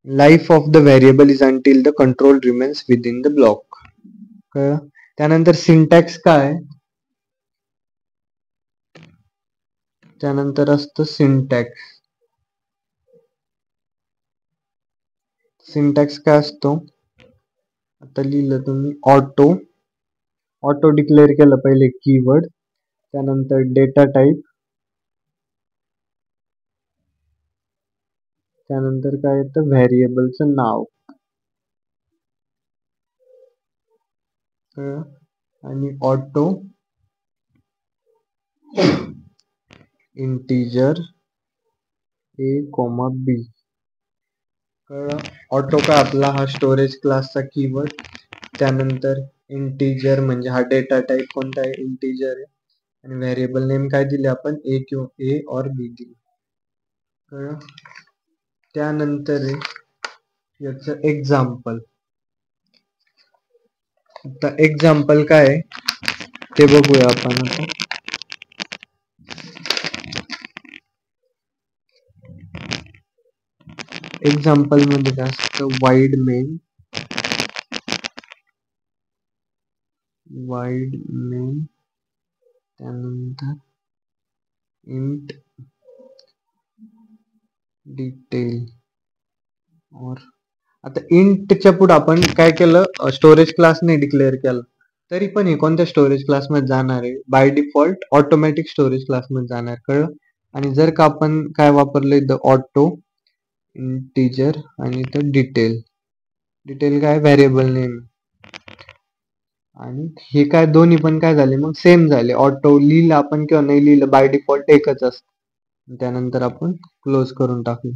[SPEAKER 1] Life of the variable is until the control remains within the block. कळलं? त्यानंतर सिंटॅक्स काय? त्यानंतर असतं सिंटॅक्स. सिंटॅक्स काय असतो? आता लिहिलं तुम्ही ऑटो. ऑटो डिक्लेअर केलं पहिले कीवर्ड, त्यानंतर डेटा टाईप, त्यानंतर काय येतं? व्हेरिएबलचं नाव. आणि ऑटो इंटीजर a, b. कळलं? ऑटो काय आपला हा स्टोरेज क्लासचा कीवर्ड. त्यानंतर इंटीजर म्हणजे हा डेटा टाईप कोणता आहे, इंटीजर आहे. आणि व्हेरिएबल नेम काय दिले आपण, ए किंवा ए और बी दिले. कळलं? त्यानंतर याच एक्झाम्पल. आता एक्झाम्पल काय आहे ते बघूया आपण आता. एक्झाम्पल मध्ये काय असतं, वाईड मेन त्यानंतर इंट डिटेल. और आता इंटच्या पुढे आपण काय केलं, स्टोरेज क्लास नाही डिक्लेअर केलं, तरी पण हे कोणत्या स्टोरेज क्लास मध्ये जाणार आहे, by default automatic storage class मध्ये जाणार. कळलं? आणि जर का आपण काय वापरलं इथं, ऑटो इंटीजर आणि इथं डिटेल. डिटेल काय, व्हेरिएबल नेम. आणि हे काय दोन्ही पण काय झाले मग सेम झाले. ऑटो लिहिलं आपण किंवा नाही लिहिलं, बाय डिफॉल्ट एकच असतं. त्यानंतर आपण क्लोज करून टाकू.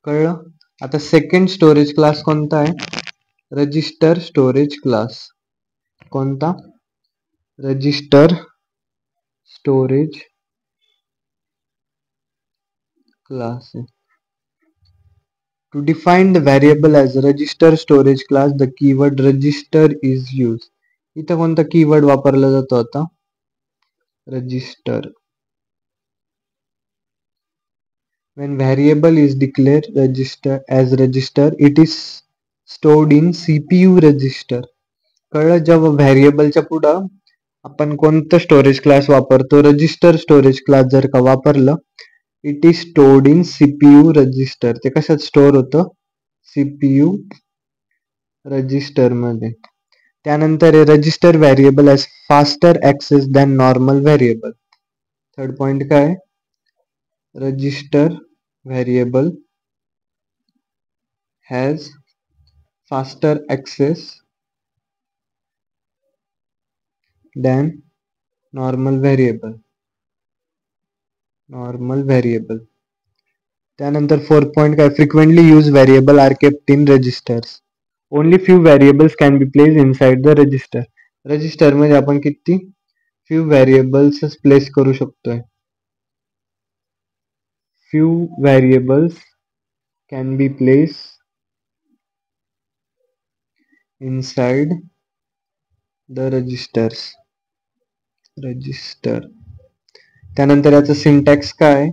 [SPEAKER 1] कळलं? आता सेकंड स्टोरेज क्लास कोणता आहे, रजिस्टर स्टोरेज क्लास. कोणता, रजिस्टर स्टोरेज क्लास आहे. To define the variable as a register storage class, the keyword register is used. इथं कोणता कीवर्ड वापरला जातो आता, register. When variable is declared register, it is stored in CPU register. कळलं? जेव्हा व्हेरिएबलच्या पुढं आपण कोणतं स्टोरेज क्लास वापरतो, रजिस्टर स्टोरेज क्लास जर का वापरलं, it is stored in CPU register. ते कशात स्टोअर होतं, सीपीयू रजिस्टर मध्ये. त्यानंतर register variable as faster access than normal variable. Third point काय, register variable has faster access than normal variable. त्यानंतर फोर्थ पॉइंट काय, frequently use variable are kept in registers. Only few variables can be place inside the register. Register मध्ये आपण किती few variables place करू शकतोय. Few variables can be place inside the register. त्यानंतर याचं syntax काय,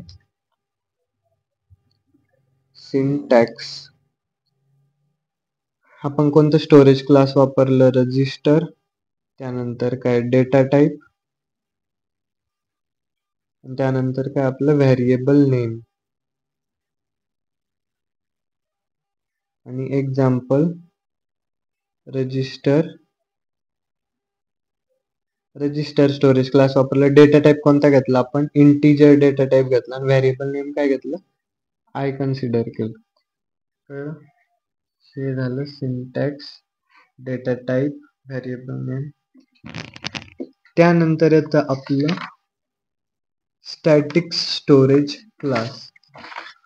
[SPEAKER 1] syntax आपण कोणतं स्टोरेज क्लास वापरलं, रजिस्टर. त्यानंतर काय, डेटा टाईप. त्यानंतर काय आपलं व्हेरिएबल नेम आणि एक्झाम्पल रजिस्टर स्टोरेज क्लास वापरला. डेटा टाईप कोणता घेतला आपण, इंटीजर डेटा टाईप घेतला. आणि व्हेरिएबल नेम काय घेतलं, आय कन्सिडर केलं. हे झालं syntax, data type, variable name. त्यानंतर येतं आपलं static storage class.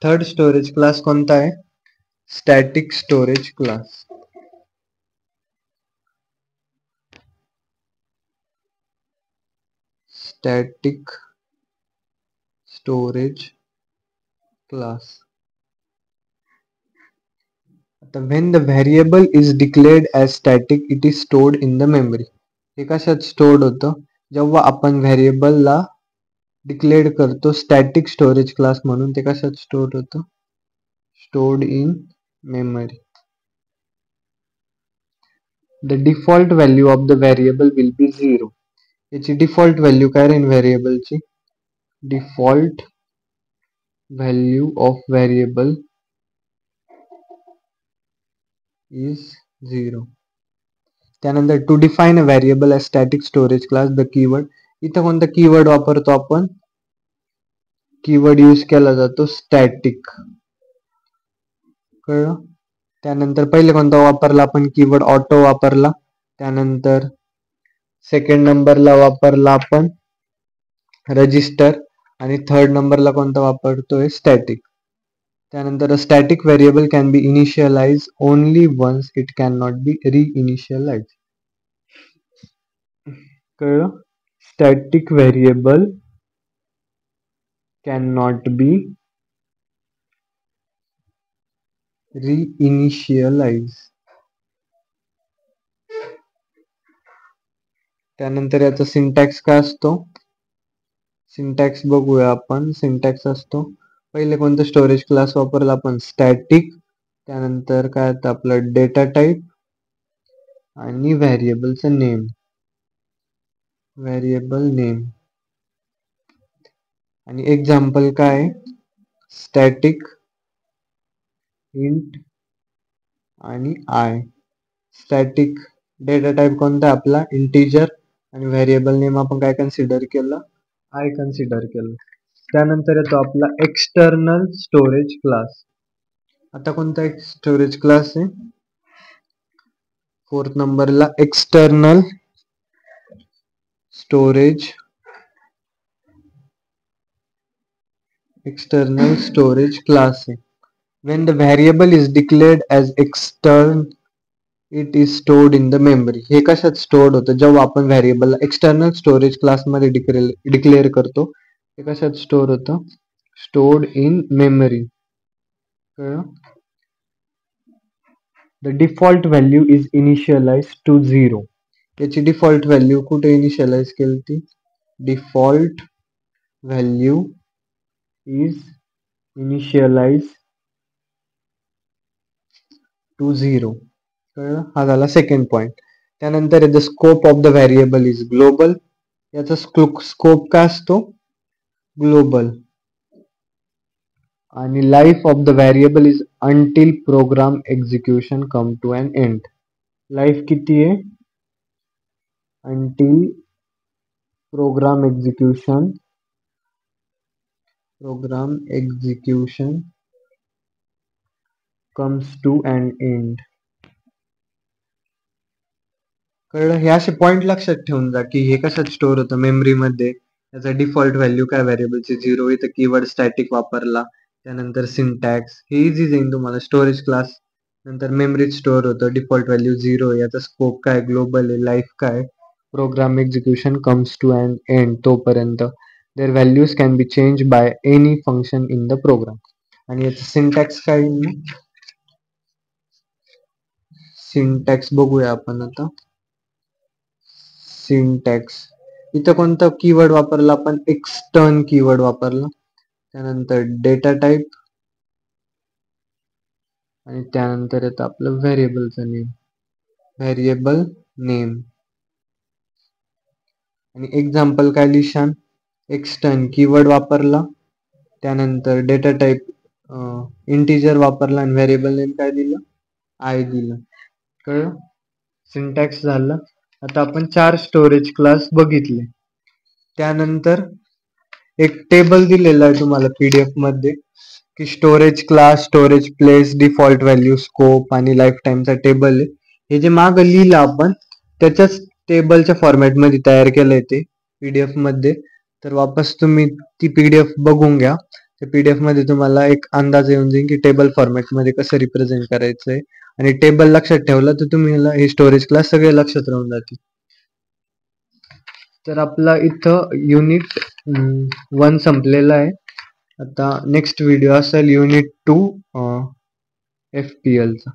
[SPEAKER 1] Third storage class कोणता आहे, static storage class. Static storage class. आता when the variable is declared as static, it is stored in the memory. हे कशात स्टोर्ड होतं, जेव्हा आपण व्हेरिएबलला डिक्लेअर करतो स्टॅटिक स्टोरेज क्लास म्हणून, ते कशात स्टोर्ड होतं, stored in memory. The default value of the variable will be 0. याची डिफॉल्ट व्हॅल्यू काय राहील व्हेरिएबलची, default value of variable is 0. त्यानंतर to define a variable as static storage class, the keyword. इथं कोणता कीवर्ड वापरतो आपण, कीवर्ड यूज केला जातो स्टॅटिक. कळलं? त्यानंतर पहिले कोणता वापरला आपण कीवर्ड, ऑटो वापरला. त्यानंतर सेकंड नंबरला वापरला आपण रजिस्टर आणि थर्ड नंबरला कोणता वापरतोय स्टॅटिक. त्यानंतर static variable can be initialize only once it can not be reinitialize. कळलं? Static variable can not be reinitialize. त्यानंतर याचा सिंटॅक्स काय असतो? सिंटॅक्स बघूया आपण. सिंटॅक्स असतो, पहिले कोणतं स्टोरेज क्लास वापरला आपण? स्टॅटिक. त्यानंतर काय आता आपलं डेटा टाईप आणि व्हेरिएबलचं नेम. व्हेरिएबल नेम आणि एक्झाम्पल काय? स्टॅटिक इंट आणि आय. स्टॅटिक डेटा टाईप कोणता आहे आपला? इंटिजर. आणि व्हेरिएबल नेम आपण काय कन्सिडर केलं? आय कन्सिडर केलं. त्यानंतर येतो आपला एक्सटर्नल स्टोरेज क्लास. आता कोणता एक स्टोरेज क्लास आहे? फोर्थ नंबरला एक्सटर्नल स्टोरेज क्लास आहे. When the variable is declared as external, it is stored in the memory. हे कशात स्टोर्ड होतं? जेव्हा आपण व्हेरिएबलला एक्सटर्नल स्टोरेज क्लासमध्ये डिक्लेअर करतो, हे कशात स्टोर होतं? Stored in memory. The default value is initialize to 0. याची डिफॉल्ट व्हॅल्यू कुठे इनिशियलाइज केली ती? Default value is initialize to 0. हा झाला सेकंड पॉइंट. त्यानंतर the scope of the variable is global. याचा स्कोप काय असतो? ग्लोबल. आणि life of the variable is until program execution come to an end. Life किती आहे? Until program execution comes to an end. कळलं? हे असे पॉइंट लक्षात ठेवून जा की हे कशात स्टोअर होतं? मेमरीमध्ये. त्याचा डिफॉल्ट व्हॅल्यू काय? व्हेरिएबलचे 0. इथं कीवर्ड स्टॅटिक वापरला. त्यानंतर सिंटॅक्स हे इझी जाईल तुम्हाला. स्टोरेज क्लास नंतर मेमरीत स्टोअर होतं. Default value 0. याचा स्कोप काय? ग्लोबल आहे. लाईफ काय? Program execution comes to an end, तोपर्यंत. Their values can be change by any function in the program. आणि याचं सिंटॅक्स काय? सिंटॅक्स बघूया आपण आता. सिंटॅक्स इथं कोणता कीवर्ड वापरला आपण? एक्सटर्न कीवर्ड वापरला. त्यानंतर डेटा टाईप आणि त्यानंतर येतं आपलं व्हेरिएबलचं नेम. व्हेरिएबल नेम आणि एक्झाम्पल काय लिहिशान? एक्सटर्न कीवर्ड वापरला. त्यानंतर डेटा टाईप इंटिजर वापरला आणि व्हेरिएबल नेम काय दिलं? आय दिलं. कळलं? सिंटॅक्स झालं. आता आपण 4 स्टोरेज क्लास बघितले. त्यानंतर एक टेबल दिलेला आहे तुम्हाला पीडीएफ मध्ये की storage class, storage place, default value, scope आणि लाईफ टाइमचा टेबल आहे. हे जे माग लिहिलं आपण त्याच्याच टेबलच्या फॉर्मॅटमध्ये तयार केलंय ते पीडीएफ मध्ये. तर वापस तुम्ही ती पीडीएफ बघून घ्या. त्या पीडीएफ मध्ये तुम्हाला एक अंदाज येऊन जाईल की टेबल फॉर्मॅटमध्ये कसं रिप्रेझेंट करायचंय. आणि टेबल लक्षात ठेवलं तर तुम्ही हे स्टोरेज क्लास सगळे लक्षात राहून जातील. तर आपला इथं युनिट 1 संपलेला आहे. आता नेक्स्ट व्हिडिओ असेल युनिट 2 FPL चा.